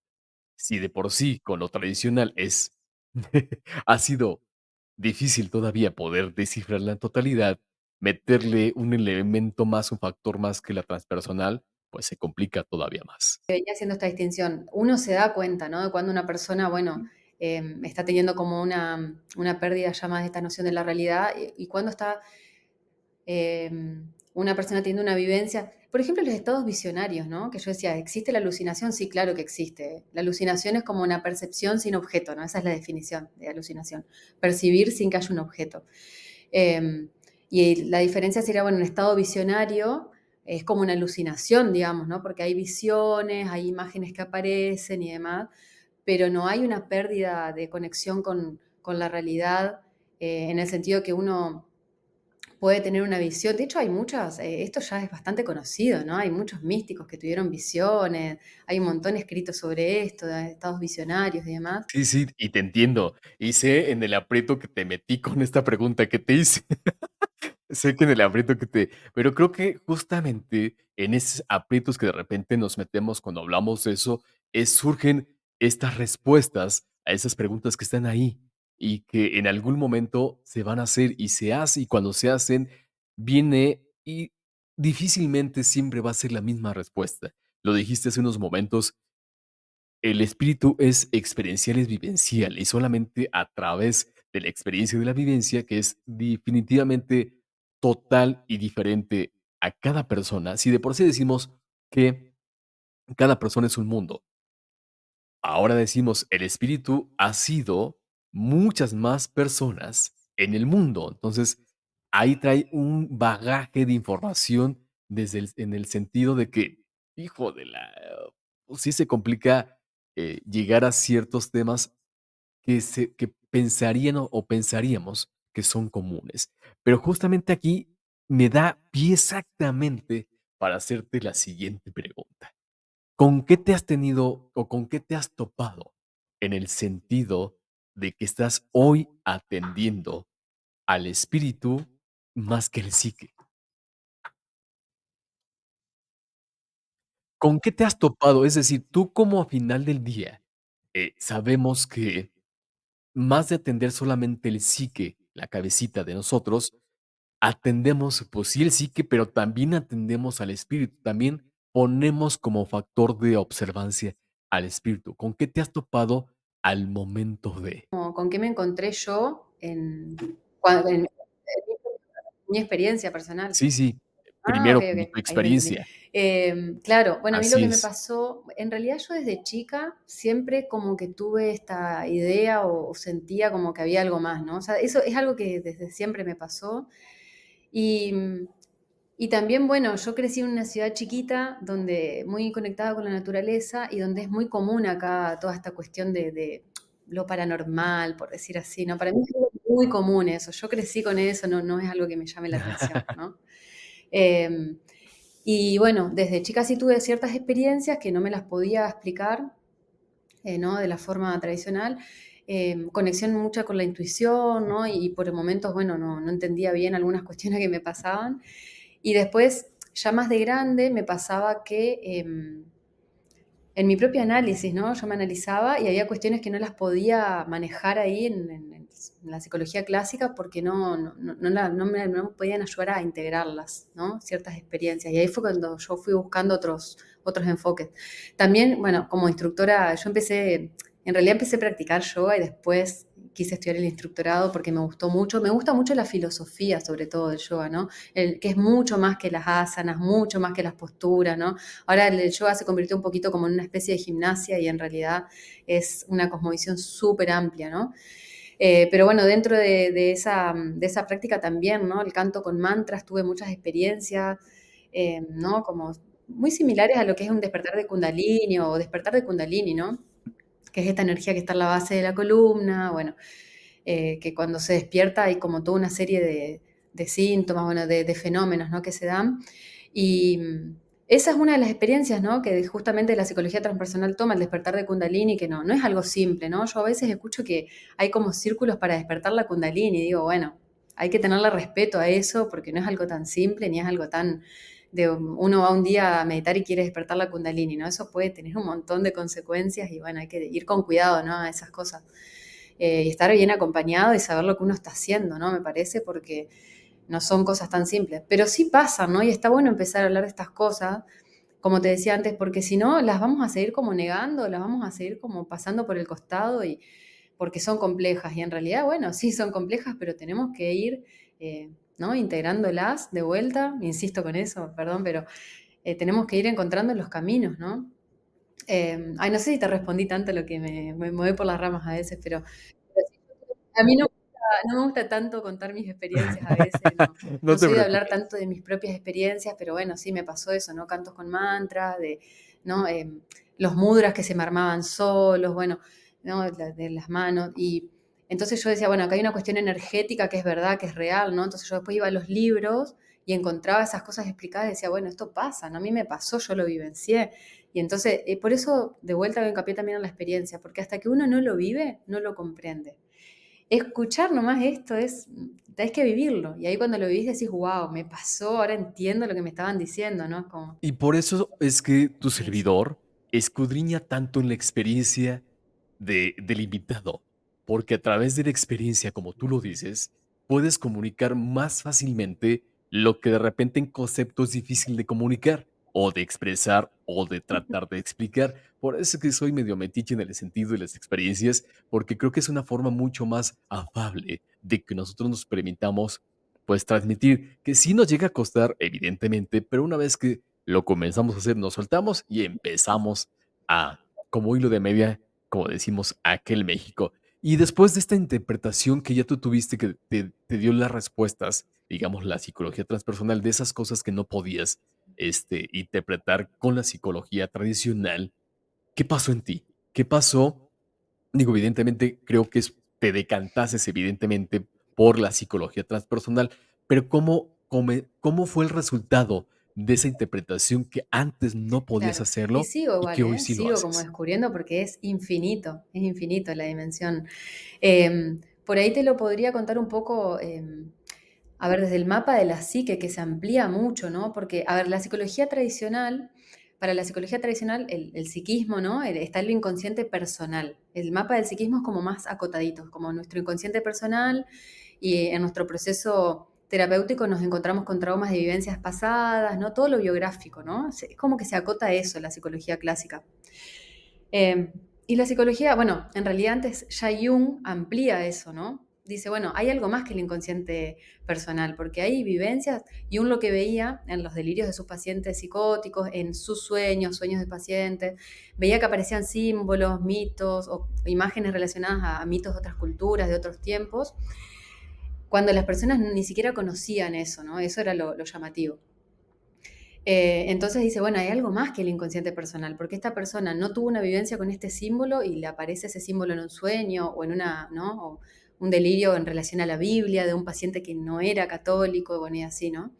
Si de por sí con lo tradicional es ha sido difícil todavía poder descifrar la totalidad, meterle un elemento más, un factor más que la transpersonal, pues se complica todavía más. venía haciendo esta distinción. Uno se da cuenta, ¿no? De cuando una persona, bueno, está teniendo como una pérdida ya más de esta noción de la realidad y cuando está una persona tiene una vivencia, por ejemplo, los estados visionarios, ¿no? Que yo decía, ¿existe la alucinación? Sí, claro que existe. La alucinación es como una percepción sin objeto, ¿no? Esa es la definición de alucinación. Percibir sin que haya un objeto. Eh, y la diferencia sería, bueno, un estado visionario es como una alucinación, digamos, ¿no? Porque hay visiones, hay imágenes que aparecen y demás, pero no hay una pérdida de conexión con la realidad en el sentido que uno puede tener una visión. De hecho, hay muchas, esto ya es bastante conocido, ¿no? Hay muchos místicos que tuvieron visiones, hay un montón escrito sobre esto, de estados visionarios y demás. Sí, sí, y te entiendo. Y sé en el aprieto que te metí con esta pregunta que te hice. Sé que en el aprieto que te pero creo que justamente en esos aprietos que de repente nos metemos cuando hablamos de eso, surgen estas respuestas a esas preguntas que están ahí, y que en algún momento se van a hacer, y se hace, y cuando se hacen, viene y difícilmente siempre va a ser la misma respuesta. Lo dijiste hace unos momentos, el espíritu es experiencial, es vivencial, y solamente a través de la experiencia de la vivencia, que es definitivamente total y diferente a cada persona. Si de por sí decimos que cada persona es un mundo, ahora decimos el espíritu ha sido muchas más personas en el mundo. Entonces, ahí trae un bagaje de información desde en el sentido de que, hijo de la, pues sí se complica llegar a ciertos temas que pensarían o pensaríamos que son comunes. Pero justamente aquí me da pie exactamente para hacerte la siguiente pregunta. ¿Con qué te has tenido o con qué te has topado en el sentido de que estás hoy atendiendo al espíritu más que el psique? ¿Con qué te has topado? Es decir, tú como a final del día, sabemos que más de atender solamente el psique, la cabecita de nosotros, atendemos, pues sí, el psique, pero también atendemos al espíritu, también ponemos como factor de observancia al espíritu. ¿Con qué te has topado al momento de? Como, ¿con qué me encontré yo en mi experiencia personal? Sí, sí, Ah, ok, primero como tu ok, ahí te entendí. experiencia. Claro, bueno, a mí lo Así que me es. pasó, en realidad yo desde chica siempre como que tuve esta idea o sentía como que había algo más, ¿no? O sea, eso es algo que desde siempre me pasó. Y, y también, bueno, yo crecí en una ciudad chiquita donde muy conectada con la naturaleza y donde es muy común acá toda esta cuestión lo paranormal, por decir así, ¿no? Para mí es algo muy común eso. Yo crecí con eso, no es algo que me llame la atención, ¿no? Em, y bueno, desde chica sí tuve ciertas experiencias que no me las podía explicar, ¿no? De la forma tradicional. Conexión mucha con la intuición, ¿no? Y por momentos, bueno, no entendía bien algunas cuestiones que me pasaban. Y después, ya más de grande, me pasaba que en mi propio análisis, ¿no? Yo me analizaba y había cuestiones que no las podía manejar ahí en la psicología clásica porque no me podían ayudar a integrarlas, ¿no? Ciertas experiencias. Y ahí fue cuando yo fui buscando otros enfoques. También, bueno, como instructora, en realidad empecé a practicar yoga y después quise estudiar el instructorado porque me gustó mucho. Me gusta mucho la filosofía, sobre todo del yoga, ¿no? Que es mucho más que las asanas, mucho más que las posturas, ¿no? Ahora el yoga se convirtió un poquito como en una especie de gimnasia y en realidad es una cosmovisión súper amplia, ¿no? Pero bueno, dentro de esa práctica también, ¿no? El canto con mantras, tuve muchas experiencias, ¿no? Como muy similares a lo que es un despertar de Kundalini o despertar de Kundalini, ¿no? Que es esta energía que está en la base de la columna, bueno, que cuando se despierta hay como toda una serie de síntomas, bueno, de fenómenos, ¿no? Que se dan. Y esa es una de las experiencias, ¿no? Que justamente la psicología transpersonal toma, el despertar de Kundalini, que no es algo simple, ¿no? Yo a veces escucho que hay como círculos para despertar la Kundalini y digo, bueno, hay que tenerle respeto a eso porque no es algo tan simple ni es algo tan de uno va un día a meditar y quiere despertar la Kundalini, ¿no? Eso puede tener un montón de consecuencias y bueno, hay que ir con cuidado, ¿no? A esas cosas. Y estar bien acompañado y saber lo que uno está haciendo, ¿no? Me parece, porque no son cosas tan simples. Pero sí pasan, ¿no? Y está bueno empezar a hablar de estas cosas, como te decía antes, porque si no, las vamos a seguir como negando, las vamos a seguir como pasando por el costado y porque son complejas. Y en realidad, bueno, sí son complejas, pero tenemos que ir, ¿no? Integrándolas de vuelta, insisto con eso, perdón, pero tenemos que ir encontrando los caminos, ¿no? Ay, no sé si te respondí tanto lo que me voy por las ramas a veces, pero sí, a mí no me gusta tanto contar mis experiencias a veces, no No te soy de hablar preocupes. tanto de mis propias experiencias, pero bueno, sí me pasó eso, ¿no? Cantos con mantra, ¿no? Los mudras que se me armaban solos, bueno, ¿no? De las manos. Y entonces yo decía, bueno, acá hay una cuestión energética que es verdad, que es real, ¿no? Entonces yo después iba a los libros y encontraba esas cosas explicadas y decía, bueno, esto pasa, ¿no? A mí me pasó, yo lo vivencié. Y entonces, por eso de vuelta hago hincapié también en la experiencia, porque hasta que uno no lo vive, no lo comprende. Escuchar nomás esto tenés que vivirlo. Y ahí cuando lo vivís decís, wow, me pasó, ahora entiendo lo que me estaban diciendo, ¿no? Es como Y por eso es que tu eso. servidor escudriña tanto en la experiencia del invitado, porque a través de la experiencia, como tú lo dices, puedes comunicar más fácilmente lo que de repente en concepto es difícil de comunicar, o de expresar, o de tratar de explicar. Por eso es que soy medio metiche en el sentido de las experiencias, porque creo que es una forma mucho más afable de que nosotros nos permitamos, pues, transmitir, que sí nos llega a costar, evidentemente, pero una vez que lo comenzamos a hacer, nos soltamos y empezamos a, como hilo de media, como decimos, aquel México. Y después de esta interpretación que ya tú tuviste, que te dio las respuestas, digamos, la psicología transpersonal, de esas cosas que no podías interpretar con la psicología tradicional, ¿qué pasó en ti? ¿Qué pasó? Digo, evidentemente, creo que te decantases, evidentemente, por la psicología transpersonal, pero ¿cómo fue el resultado de esa interpretación que antes no podías Claro. Y hacerlo sigo y igual, que hoy ¿eh? sí lo Sigo como haces? descubriendo porque es infinito la dimensión. Por ahí te lo podría contar un poco, a ver, desde el mapa de la psique, que se amplía mucho, ¿no? Porque, a ver, la psicología tradicional, para la psicología tradicional, el psiquismo, ¿no? Está el inconsciente personal. El mapa del psiquismo es como más acotadito, como nuestro inconsciente personal y en nuestro proceso terapéutico nos encontramos con traumas de vivencias pasadas, ¿no? Todo lo biográfico, ¿no? Es como que se acota eso, la psicología clásica. Eh, y la psicología, bueno, en realidad antes ya Jung amplía eso, ¿no? Dice, bueno, hay algo más que el inconsciente personal, porque hay vivencias, Jung lo que veía en los delirios de sus pacientes psicóticos, en sus sueños, sueños de pacientes, veía que aparecían símbolos, mitos o imágenes relacionadas a mitos de otras culturas, de otros tiempos, cuando las personas ni siquiera conocían eso, ¿no? Eso era lo llamativo. Entonces dice, bueno, hay algo más que el inconsciente personal, porque esta persona no tuvo una vivencia con este símbolo y le aparece ese símbolo en un sueño o en una, ¿no? O un delirio en relación a la Biblia de un paciente que no era católico, bueno, y así, ¿no?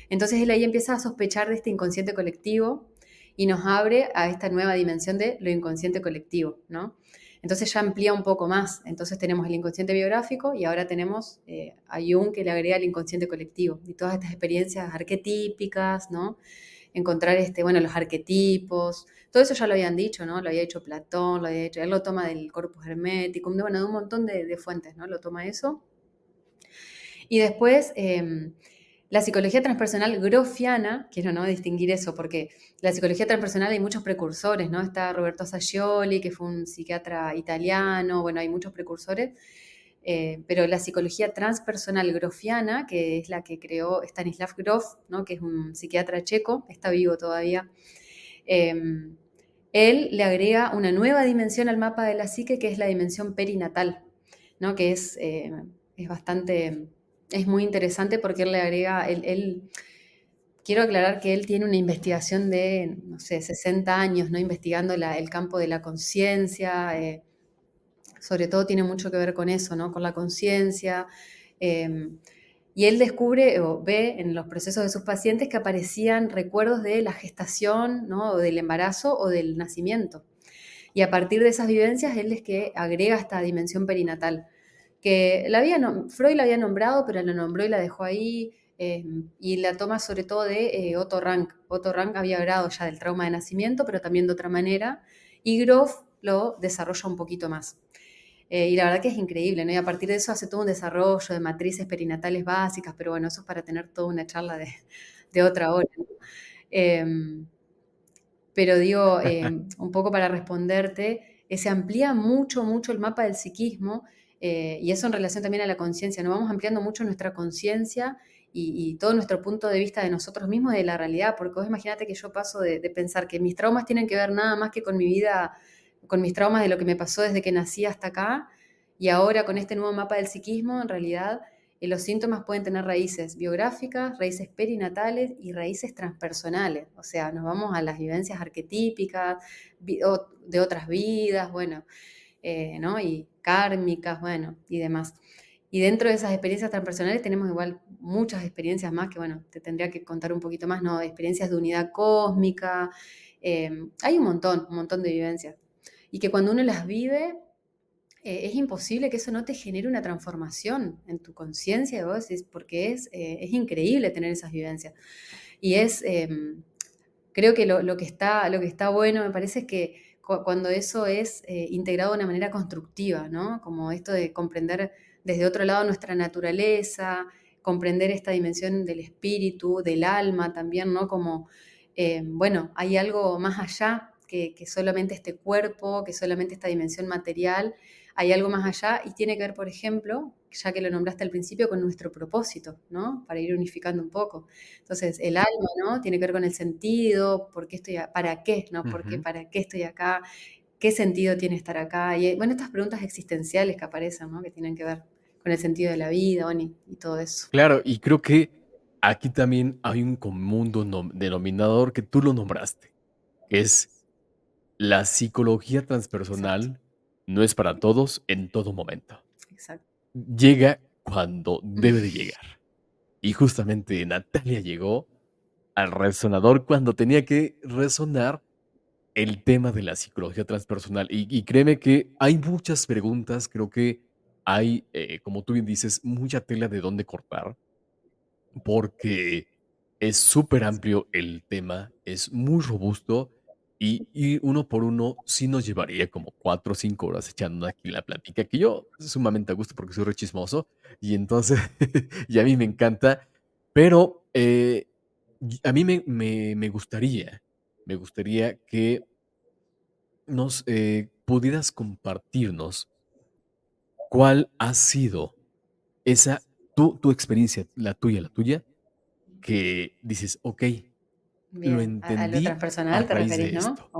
Entonces él ahí empieza a sospechar de este inconsciente colectivo y nos abre a esta nueva dimensión de lo inconsciente colectivo, ¿no? Entonces ya amplía un poco más. Entonces tenemos el inconsciente biográfico y ahora tenemos a Jung que le agrega el inconsciente colectivo y todas estas experiencias arquetípicas, ¿no? Encontrar bueno, los arquetipos, todo eso ya lo habían dicho, ¿no? Lo había hecho Platón, lo había hecho, él lo toma del Corpus Hermeticum, bueno, de un montón de fuentes, ¿no? Lo toma eso. Y después, la psicología transpersonal grofiana, quiero no distinguir eso, porque la psicología transpersonal hay muchos precursores, ¿no? Está Roberto Sascioli, que fue un psiquiatra italiano, bueno, hay muchos precursores, pero la psicología transpersonal grofiana, que es la que creó Stanislav Grof, ¿no? Que es un psiquiatra checo, está vivo todavía, eh, él le agrega una nueva dimensión al mapa de la psique, que es la dimensión perinatal, ¿no? Que es bastante, es muy interesante porque él le agrega, quiero aclarar que él tiene una investigación de, no sé, 60 años, ¿no? Investigando el campo de la conciencia, sobre todo tiene mucho que ver con eso, ¿no? Con la conciencia. eh, y él descubre o ve en los procesos de sus pacientes que aparecían recuerdos de la gestación, ¿no? O del embarazo o del nacimiento. Y a partir de esas vivencias, él es que agrega esta dimensión perinatal, que Freud la había nombrado, pero la nombró y la dejó ahí, y la toma sobre todo de Otto Rank. Otto Rank había hablado ya del trauma de nacimiento, pero también de otra manera, y Grof lo desarrolla un poquito más. Y la verdad que es increíble, ¿no? Y a partir de eso hace todo un desarrollo de matrices perinatales básicas, pero bueno, eso es para tener toda una charla de otra hora, ¿no? Eh, pero digo, un poco para responderte, se amplía mucho, mucho el mapa del psiquismo, y eso en relación también a la conciencia, nos vamos ampliando mucho nuestra conciencia y todo nuestro punto de vista de nosotros mismos y de la realidad, porque vos imagínate que yo paso de pensar que mis traumas tienen que ver nada más que con mi vida, con mis traumas de lo que me pasó desde que nací hasta acá, y ahora con este nuevo mapa del psiquismo, en realidad los síntomas pueden tener raíces biográficas, raíces perinatales y raíces transpersonales. O sea, nos vamos a las vivencias arquetípicas de otras vidas, bueno, ¿no? Y kármicas, bueno, y demás. Y dentro de esas experiencias transpersonales tenemos igual muchas experiencias más que, bueno, te tendría que contar un poquito más, ¿no? Experiencias de unidad cósmica. Hay un montón de vivencias. Y que cuando uno las vive, es imposible que eso no te genere una transformación en tu conciencia, porque es increíble tener esas vivencias. Y creo que lo que está bueno, me parece, es que cuando eso es integrado de una manera constructiva, ¿no? Como esto de comprender desde otro lado nuestra naturaleza, comprender esta dimensión del espíritu, del alma también, ¿no? Como, bueno, hay algo más allá que solamente este cuerpo, que solamente esta dimensión material, hay algo más allá y tiene que ver, por ejemplo, ya que lo nombraste al principio, con nuestro propósito, ¿no? Para ir unificando un poco. Entonces, el alma, ¿no? Tiene que ver con el sentido, por qué para qué, ¿no? ¿Por qué, Ujú. para qué estoy acá? ¿Qué sentido tiene estar acá? Y bueno, estas preguntas existenciales que aparecen, ¿no? Que tienen que ver con el sentido de la vida, bueno, y todo eso. Claro, y creo que aquí también hay un común denominador que tú lo nombraste, que es la psicología Exacto, transpersonal no es para todos en todo momento. exacto. Llega cuando debe de llegar. Y justamente Natalia llegó al resonador cuando tenía que resonar el tema de la psicología transpersonal. Y créeme que hay muchas preguntas, creo que hay, como tú bien dices, mucha tela de dónde cortar, porque es súper amplio el tema, es muy robusto y uno por uno sí nos llevaría como 4 o 5 horas echando aquí la plática, que yo sumamente a gusto porque soy re chismoso y entonces, y a mí me encanta, pero a mí me gustaría que nos pudieras compartirnos cuál ha sido esa, tu experiencia, la tuya, que dices: "Okey, lo Bien, a lo entendí a transpersonal te raíz referís, de ¿no? esto".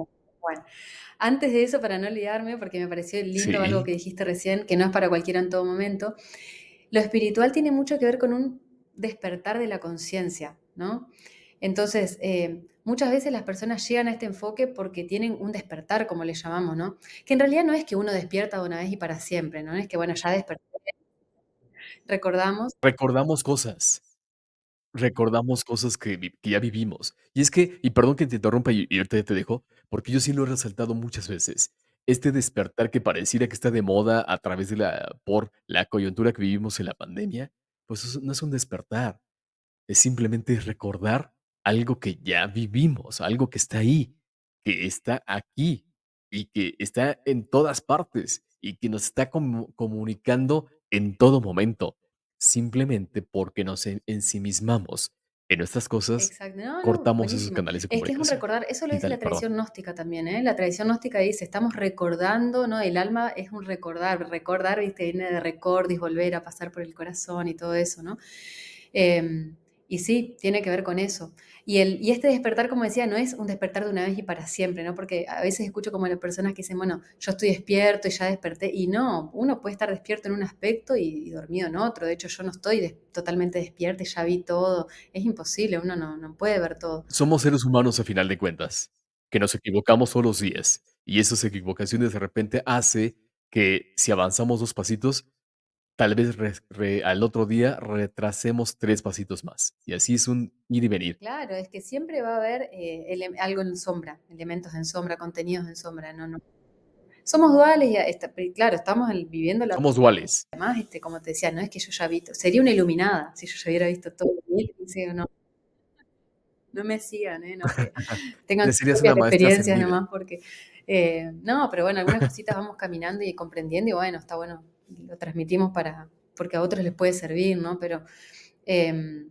Bueno, antes de eso, para no olvidarme, porque me pareció lindo algo Sí, que dijiste recién, que no es para cualquiera en todo momento, lo espiritual tiene mucho que ver con un despertar de la conciencia, ¿no? Entonces, muchas veces las personas llegan a este enfoque porque tienen un despertar, como le llamamos, ¿no? Que en realidad no es que uno despierta de una vez y para siempre, ¿no? Es que, bueno, ya desperté, recordamos. Recordamos cosas. Recordamos cosas que ya vivimos. Y es que, y perdón que te interrumpa y ahorita ya te dejo, porque yo sí lo he resaltado muchas veces. Este despertar que pareciera que está de moda a través de por la coyuntura que vivimos en la pandemia, pues eso no es un despertar, es simplemente recordar algo que ya vivimos, algo que está ahí, que está aquí y que está en todas partes y que nos está comunicando en todo momento. Simplemente porque nos ensimismamos en nuestras cosas, Exacto. No, no, cortamos esos buenísimo. canales de Es que es un comunicación. recordar, eso lo Sí, dice dale, la perdón. tradición gnóstica también, ¿eh? La tradición gnóstica dice, estamos recordando, ¿no? El alma es un recordar, recordar, viste, viene de recordis, volver a pasar por el corazón y todo eso, ¿no? Eh, y sí, tiene que ver con eso. Y este despertar, como decía, no es un despertar de una vez y para siempre, ¿no? Porque a veces escucho como las personas que dicen, bueno, yo estoy despierto y ya desperté. Y no, uno puede estar despierto en un aspecto y dormido en otro. De hecho, yo no estoy totalmente despierta y ya vi todo. Es imposible, uno no puede ver todo. Somos seres humanos a final de cuentas, que nos equivocamos todos los días. Y esas equivocaciones de repente hace que si avanzamos 2 pasitos, tal vez al otro día retrasemos 3 pasitos más. Y así es un ir y venir. Claro, es que siempre va a haber algo en sombra, elementos en sombra, contenidos en sombra, no. Somos duales y claro, estamos viviendo la Somos duales. además, como te decía, no es que yo ya vi, sería una iluminada si yo ya hubiera visto todo. Sí, no, no me sigan, no, que tengan Ya sus serías propias una maestra experiencias ascendida. nomás, porque no, pero bueno, algunas cositas vamos caminando y comprendiendo, y bueno, está bueno, lo transmitimos porque a otros les puede servir, ¿no? Pero eh,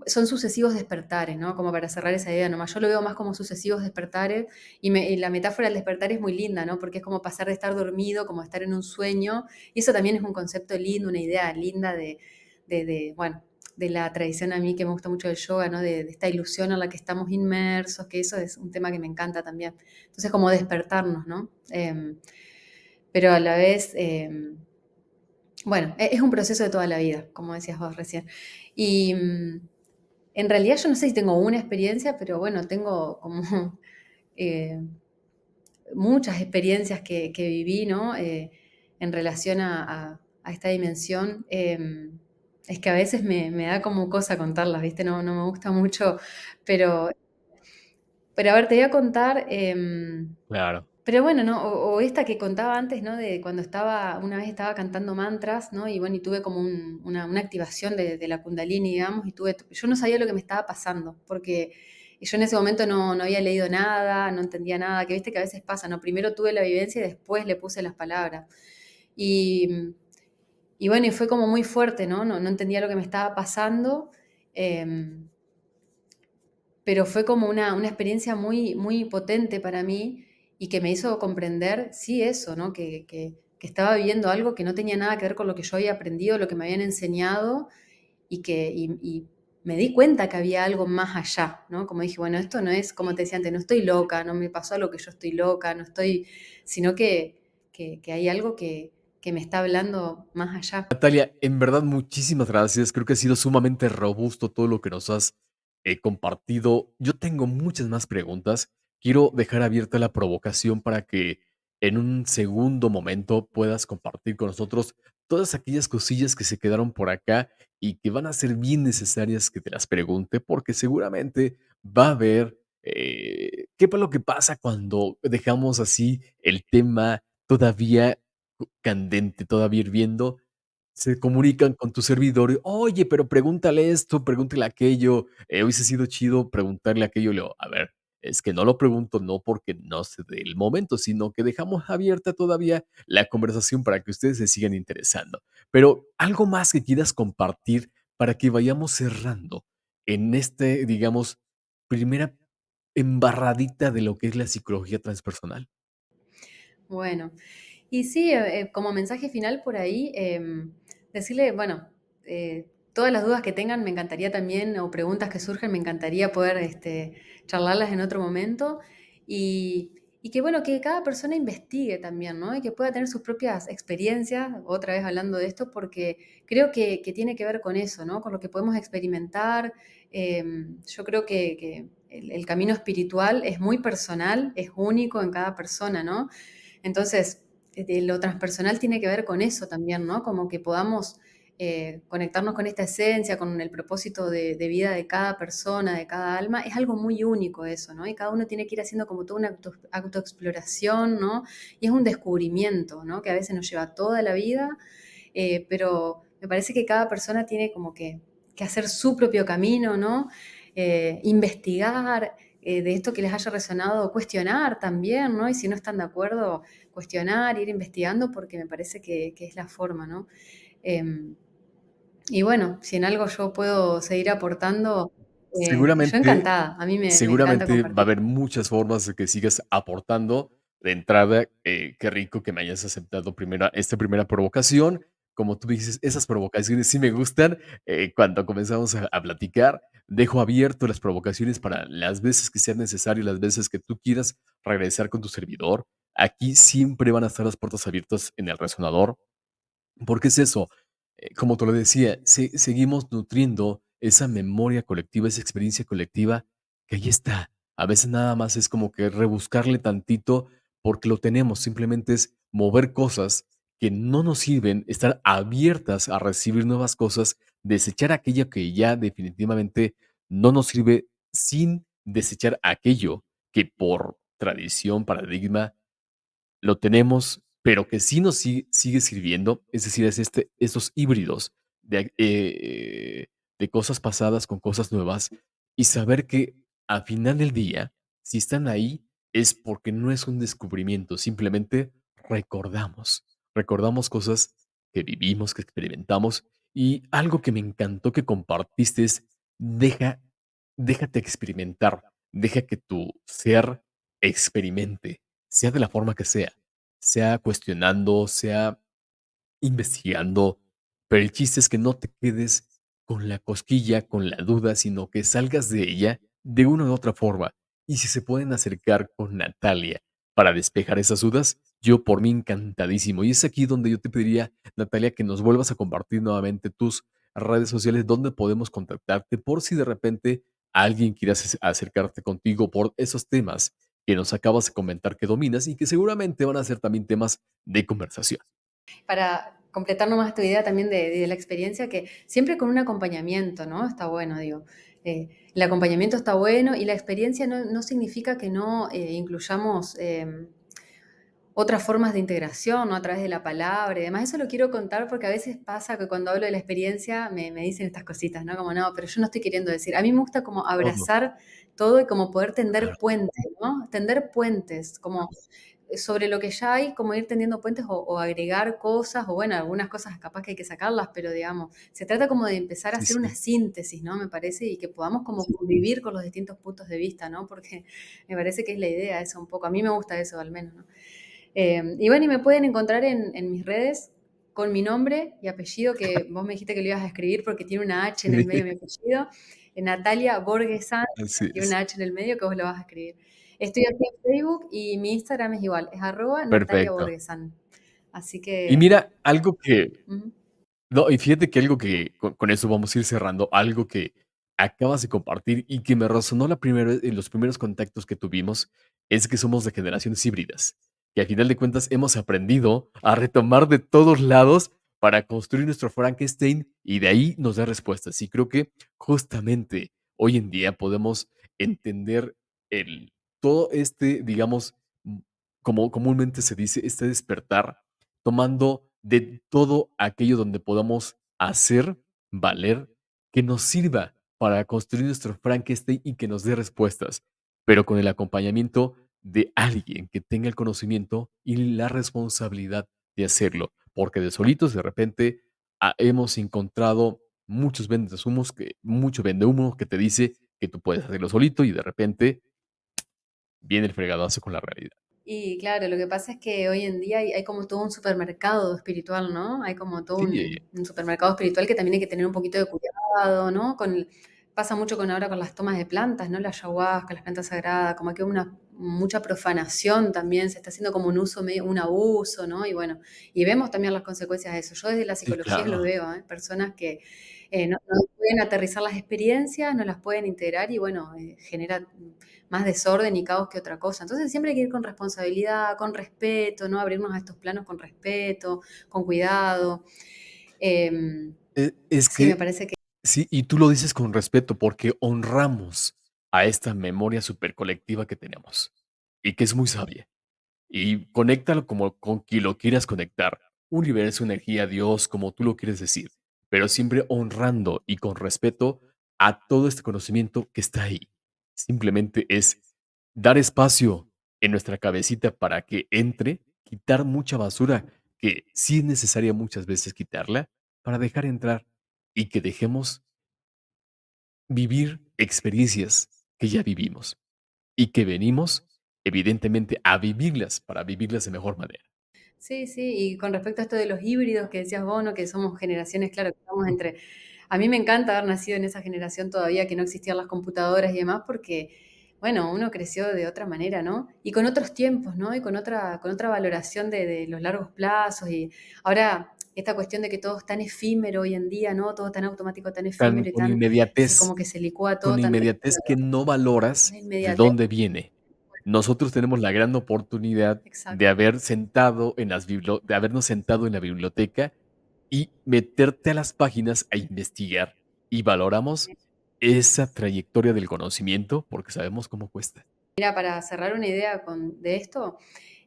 son sucesivos despertares, ¿no? Como para cerrar esa idea nomás. Yo lo veo más como sucesivos despertares y la metáfora del despertar es muy linda, ¿no? Porque es como pasar de estar dormido, como estar en un sueño. Y eso también es un concepto lindo, una idea linda bueno, de la tradición a mí que me gusta mucho del yoga, ¿no? De esta ilusión en la que estamos inmersos, que eso es un tema que me encanta también. Entonces, como despertarnos, ¿no? Pero a la vez, bueno, es un proceso de toda la vida, como decías vos recién. Y en realidad yo no sé si tengo una experiencia, pero bueno, tengo como eh, muchas experiencias que viví, ¿no? En relación a esta dimensión. Es que a veces me da como cosa contarlas, ¿viste? No me gusta mucho, pero, pero a ver, te voy a contar. Claro. Pero bueno, ¿no? O esta que contaba antes, ¿no? De cuando una vez estaba cantando mantras, ¿no? Y bueno, y tuve como una activación de la Kundalini, digamos, yo no sabía lo que me estaba pasando, porque yo en ese momento no había leído nada, no entendía nada, que viste que a veces pasa, ¿no? Primero tuve la vivencia y después le puse las palabras. Y, y bueno, y fue como muy fuerte, ¿no? No entendía lo que me estaba pasando. em, pero fue como una experiencia muy, muy potente para mí y que me hizo comprender, sí, eso, ¿no? Que estaba viviendo algo que no tenía nada que ver con lo que yo había aprendido, lo que me habían enseñado y me di cuenta que había algo más allá, ¿no? Como dije, bueno, esto no es, como te decía antes, no estoy loca, no me pasó algo que yo estoy loca, no estoy, sino que hay algo que me está hablando más allá. Natalia, en verdad, muchísimas gracias. Creo que ha sido sumamente robusto todo lo que nos has compartido. Yo tengo muchas más preguntas. Quiero dejar abierta la provocación para que en un segundo momento puedas compartir con nosotros todas aquellas cosillas que se quedaron por acá y que van a ser bien necesarias que te las pregunte, porque seguramente va a haber qué es lo que pasa cuando dejamos así el tema todavía candente, todavía hirviendo, se comunican con tu servidor, oye, pero pregúntale esto, pregúntale aquello, hubiese sido chido preguntarle aquello, Leo. A ver, es que no lo pregunto no porque no se dé el momento, sino que dejamos abierta todavía la conversación para que ustedes se sigan interesando. Pero algo más que quieras compartir para que vayamos cerrando en digamos, primera embarradita de lo que es la psicología transpersonal. Bueno, y sí, como mensaje final por ahí, decirle, bueno, todas las dudas que tengan me encantaría también, o preguntas que surgen, me encantaría poder charlarlas en otro momento. Y, y que bueno, que cada persona investigue también, ¿no? Y que pueda tener sus propias experiencias, otra vez hablando de esto, porque creo que tiene que ver con eso, ¿no? Con lo que podemos experimentar. Yo creo que el camino espiritual es muy personal, es único en cada persona, ¿no? Entonces, lo transpersonal tiene que ver con eso también, ¿no? Como que podamos conectarnos con esta esencia, con el propósito de vida de cada persona, de cada alma, es algo muy único eso, ¿no? Y cada uno tiene que ir haciendo como toda una autoexploración, ¿no? Y es un descubrimiento, ¿no? Que a veces nos lleva toda la vida, pero me parece que cada persona tiene como que hacer su propio camino, ¿no? Investigar de esto que les haya resonado, cuestionar también, ¿no? Y si no están de acuerdo, cuestionar, ir investigando, porque me parece que es la forma, ¿no? Eh, y bueno, si en algo yo puedo seguir aportando, yo Seguramente encantada, a mí me encanta seguramente va a compartir. haber muchas formas de que sigas aportando. De entrada, qué rico que me hayas aceptado esta primera provocación. Como tú dices, esas provocaciones sí me gustan. Cuando comenzamos a platicar, dejo abierto las provocaciones para las veces que sea necesario, las veces que tú quieras regresar con tu servidor. Aquí siempre van a estar las puertas abiertas en el resonador. Porque es eso, como te lo decía, seguimos nutriendo esa memoria colectiva, esa experiencia colectiva que ahí está. A veces nada más es como que rebuscarle tantito porque lo tenemos, simplemente es mover cosas que no nos sirven, estar abiertas a recibir nuevas cosas, desechar aquello que ya definitivamente no nos sirve sin desechar aquello que por tradición, paradigma, lo tenemos, pero que sí nos sigue sirviendo, es decir, es estos híbridos de cosas pasadas con cosas nuevas, y saber que al final del día, si están ahí, es porque no es un descubrimiento, simplemente recordamos cosas que vivimos, que experimentamos, y algo que me encantó que compartiste es, deja déjate experimentar, deja que tu ser experimente, sea de la forma que sea cuestionando, sea investigando, pero el chiste es que no te quedes con la cosquilla, con la duda, sino que salgas de ella de una u otra forma. Y si se pueden acercar con Natalia para despejar esas dudas, yo por mí encantadísimo. Y es aquí donde yo te pediría, Natalia, que nos vuelvas a compartir nuevamente tus redes sociales donde podemos contactarte por si de repente alguien quiere acercarte contigo por esos temas que nos acabas de comentar que dominas y que seguramente van a ser también temas de conversación. Para completar nomás tu idea también de la experiencia, que siempre con un acompañamiento, ¿no? Está bueno, digo. El acompañamiento está bueno y la experiencia no significa que no incluyamos otras formas de integración, ¿no? A través de la palabra y demás. Eso lo quiero contar porque a veces pasa que cuando hablo de la experiencia me dicen estas cositas, ¿no? Como, no, pero yo no estoy queriendo decir. A mí me gusta como Todo, abrazar todo y como poder tender claro. puentes, ¿no? Tender puentes, como sobre lo que ya hay, como ir tendiendo puentes o agregar cosas, o bueno, algunas cosas capaz que hay que sacarlas, pero digamos, se trata como de empezar a Sí, hacer una sí. síntesis, ¿no? Me parece, y que podamos como convivir con los distintos puntos de vista, ¿no? Porque me parece que es la idea eso un poco. A mí me gusta eso al menos, ¿no? Y bueno, y me pueden encontrar en mis redes con mi nombre y apellido, que vos me dijiste que lo ibas a escribir porque tiene una H en el medio de mi apellido, Natalia Borgesan, Así tiene es. una H en el medio que vos lo vas a escribir. Estoy aquí en Facebook y mi Instagram es igual, es @Natalia Perfecto. Borgesan. Así Y que, mira, algo que ujú. no, y fíjate que algo que con eso vamos a ir cerrando, algo que acabas de compartir y que me resonó la primera vez en los primeros contactos que tuvimos, es que somos de generaciones híbridas, que a final de cuentas hemos aprendido a retomar de todos lados para construir nuestro Frankenstein y de ahí nos da respuestas. Y creo que justamente hoy en día podemos entender el todo digamos, como comúnmente se dice, este despertar tomando de todo aquello donde podamos hacer valer, que nos sirva para construir nuestro Frankenstein y que nos dé respuestas, pero con el acompañamiento de alguien que tenga el conocimiento y la responsabilidad de hacerlo, porque de solitos de repente hemos encontrado mucho vendehumo que te dice que tú puedes hacerlo solito y de repente viene el fregadazo con la realidad. Y claro, lo que pasa es que hoy en día hay como todo un supermercado espiritual, ¿no? Hay como todo Sí, un supermercado espiritual que también hay que tener un poquito de cuidado, ¿no? Pasa mucho con ahora con las tomas de plantas, ¿no? La ayahuasca, las plantas sagradas, como que mucha profanación también, se está haciendo como un uso, un abuso, ¿no? Y bueno, y vemos también las consecuencias de eso. Yo desde la Sí, psicología lo claro. veo, ¿eh? Personas que no pueden aterrizar las experiencias, no las pueden integrar y bueno, genera más desorden y caos que otra cosa. Entonces siempre hay que ir con responsabilidad, con respeto, ¿no? Abrirnos a estos planos con respeto, con cuidado. Em, Es sí, me que parece que sí, y tú lo dices con respeto, porque honramos a esta memoria supercolectiva que tenemos, y que es muy sabia. Y conéctalo como con quien lo quieras conectar, universo, energía, Dios, como tú lo quieres decir, pero siempre honrando y con respeto a todo este conocimiento que está ahí. Simplemente es dar espacio en nuestra cabecita para que entre, quitar mucha basura que sí es necesaria muchas veces quitarla para dejar entrar y que dejemos vivir experiencias que ya vivimos y que venimos, evidentemente, a vivirlas para vivirlas de mejor manera. sí, sí, y con respecto a esto de los híbridos que decías vos, ¿no? Que somos generaciones, claro, que estamos entre... A mí me encanta haber nacido en esa generación todavía que no existían las computadoras y demás, porque, bueno, uno creció de otra manera, ¿no? Y con otros tiempos, ¿no? Y con otra valoración de los largos plazos. Y ahora, esta cuestión de que todo es tan efímero hoy en día, ¿no? Todo tan automático, tan Tan efímero y con tan, sí, inmediatez, como que se licúa con todo tan inmediatez que rápido. no Una valoras de inmediatez. dónde viene. Nosotros tenemos la gran oportunidad de Exacto. haber sentado en las de habernos sentado en la biblioteca y meterte a las páginas a investigar, y valoramos esa trayectoria del conocimiento porque sabemos cómo cuesta. Mira, para cerrar una idea de esto,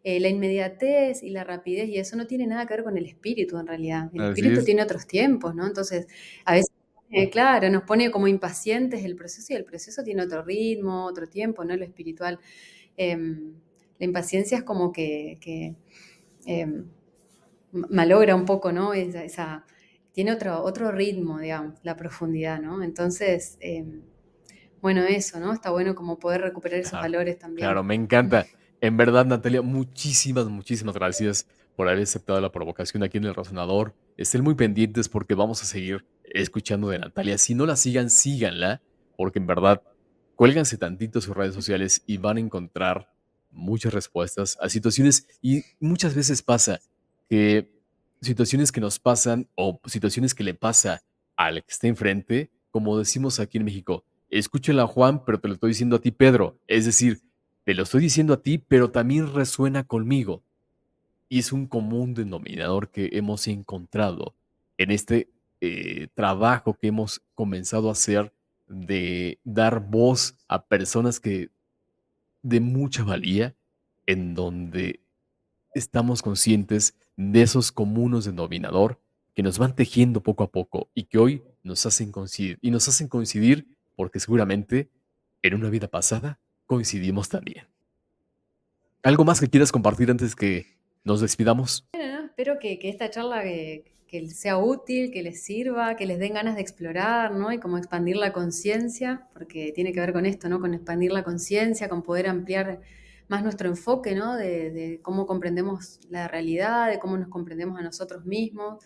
la inmediatez y la rapidez y eso no tiene nada que ver con el espíritu en realidad. El Así espíritu es. tiene otros tiempos, ¿no? Entonces, a veces, claro, nos pone como impacientes el proceso y el proceso tiene otro ritmo, otro tiempo, ¿no? Lo espiritual. Em, la impaciencia es como que, em, malogra un poco, ¿no? Tiene otro ritmo, digamos, la profundidad, ¿no? Entonces, bueno, eso, ¿no? Está bueno como poder recuperar esos Claro, valores claro, también. me encanta. En verdad, Natalia, muchísimas, muchísimas gracias por haber aceptado la provocación aquí en El Razonador. Estén muy pendientes porque vamos a seguir escuchando de Natalia. Si no la sigan, síganla, porque en verdad, cuélganse tantito en sus redes sociales y van a encontrar muchas respuestas a situaciones. Y muchas veces pasa que situaciones que nos pasan o situaciones que le pasa al que está enfrente, como decimos aquí en México, escúchala Juan, pero te lo estoy diciendo a ti, Pedro. Es decir, te lo estoy diciendo a ti, pero también resuena conmigo. Y es un común denominador que hemos encontrado en este trabajo que hemos comenzado a hacer de dar voz a personas que de mucha valía, en donde estamos conscientes de esos comunes denominador que nos van tejiendo poco a poco y que hoy nos hacen coincidir. Y nos hacen coincidir porque seguramente en una vida pasada coincidimos también. ¿Algo más que quieras compartir antes que nos despidamos? Bueno, ¿no? Espero que esta charla que sea útil, que les sirva, que les den ganas de explorar, ¿no? Y como expandir la conciencia, porque tiene que ver con esto, ¿no? Con expandir la conciencia, con poder ampliar más nuestro enfoque, ¿no? De cómo comprendemos la realidad, de cómo nos comprendemos a nosotros mismos.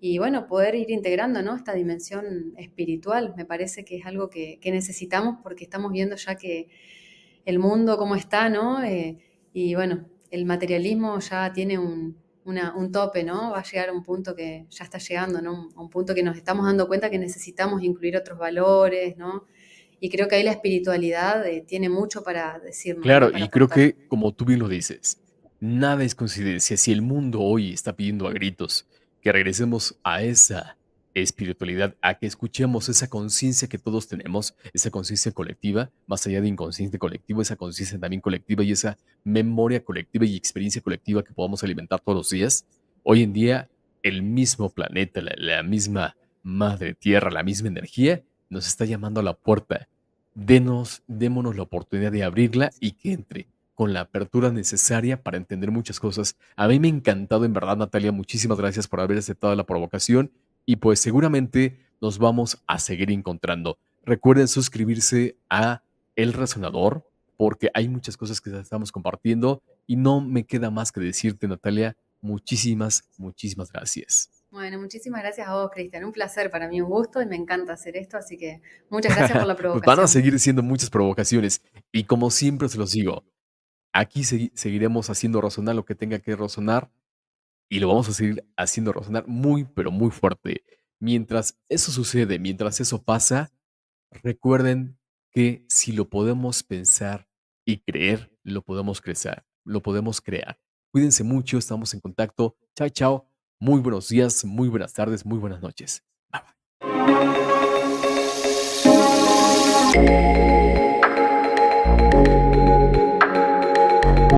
Y bueno, poder ir integrando, ¿no? Esta dimensión espiritual, me parece que es algo que necesitamos porque estamos viendo ya que el mundo como está, ¿no? Y bueno, el materialismo ya tiene un tope, ¿no? Va a llegar a un punto que ya está llegando, ¿no? A un punto que nos estamos dando cuenta que necesitamos incluir otros valores, ¿no? Y creo que ahí la espiritualidad tiene mucho para decirnos, ¿no? Claro, Para y creo aportar. que, como tú bien lo dices, nada es coincidencia. Si el mundo hoy está pidiendo a gritos que regresemos a esa espiritualidad, a que escuchemos esa conciencia que todos tenemos, esa conciencia colectiva, más allá de inconsciente colectivo, esa conciencia también colectiva y esa memoria colectiva y experiencia colectiva que podamos alimentar todos los días, hoy en día el mismo planeta, la misma madre tierra, la misma energía, nos está llamando a la puerta. Démonos la oportunidad de abrirla y que entre con la apertura necesaria para entender muchas cosas. A mí me ha encantado, en verdad, Natalia, muchísimas gracias por haber aceptado la provocación y pues seguramente nos vamos a seguir encontrando. Recuerden suscribirse a El Razonador porque hay muchas cosas que estamos compartiendo y no me queda más que decirte, Natalia, muchísimas, muchísimas gracias. Bueno, muchísimas gracias a vos, Cristian. Un placer para mí, un gusto y me encanta hacer esto, así que muchas gracias por la Pues van a provocación. seguir siendo muchas provocaciones y como siempre se los digo, Aquí seguiremos haciendo razonar lo que tenga que razonar y lo vamos a seguir haciendo razonar muy, pero muy fuerte. Mientras eso sucede, mientras eso pasa, recuerden que si lo podemos pensar y creer, lo podemos crecer, lo podemos crear. Cuídense mucho, estamos en contacto. Chao, chao. Muy buenos días, muy buenas tardes, muy buenas noches. Bye, bye.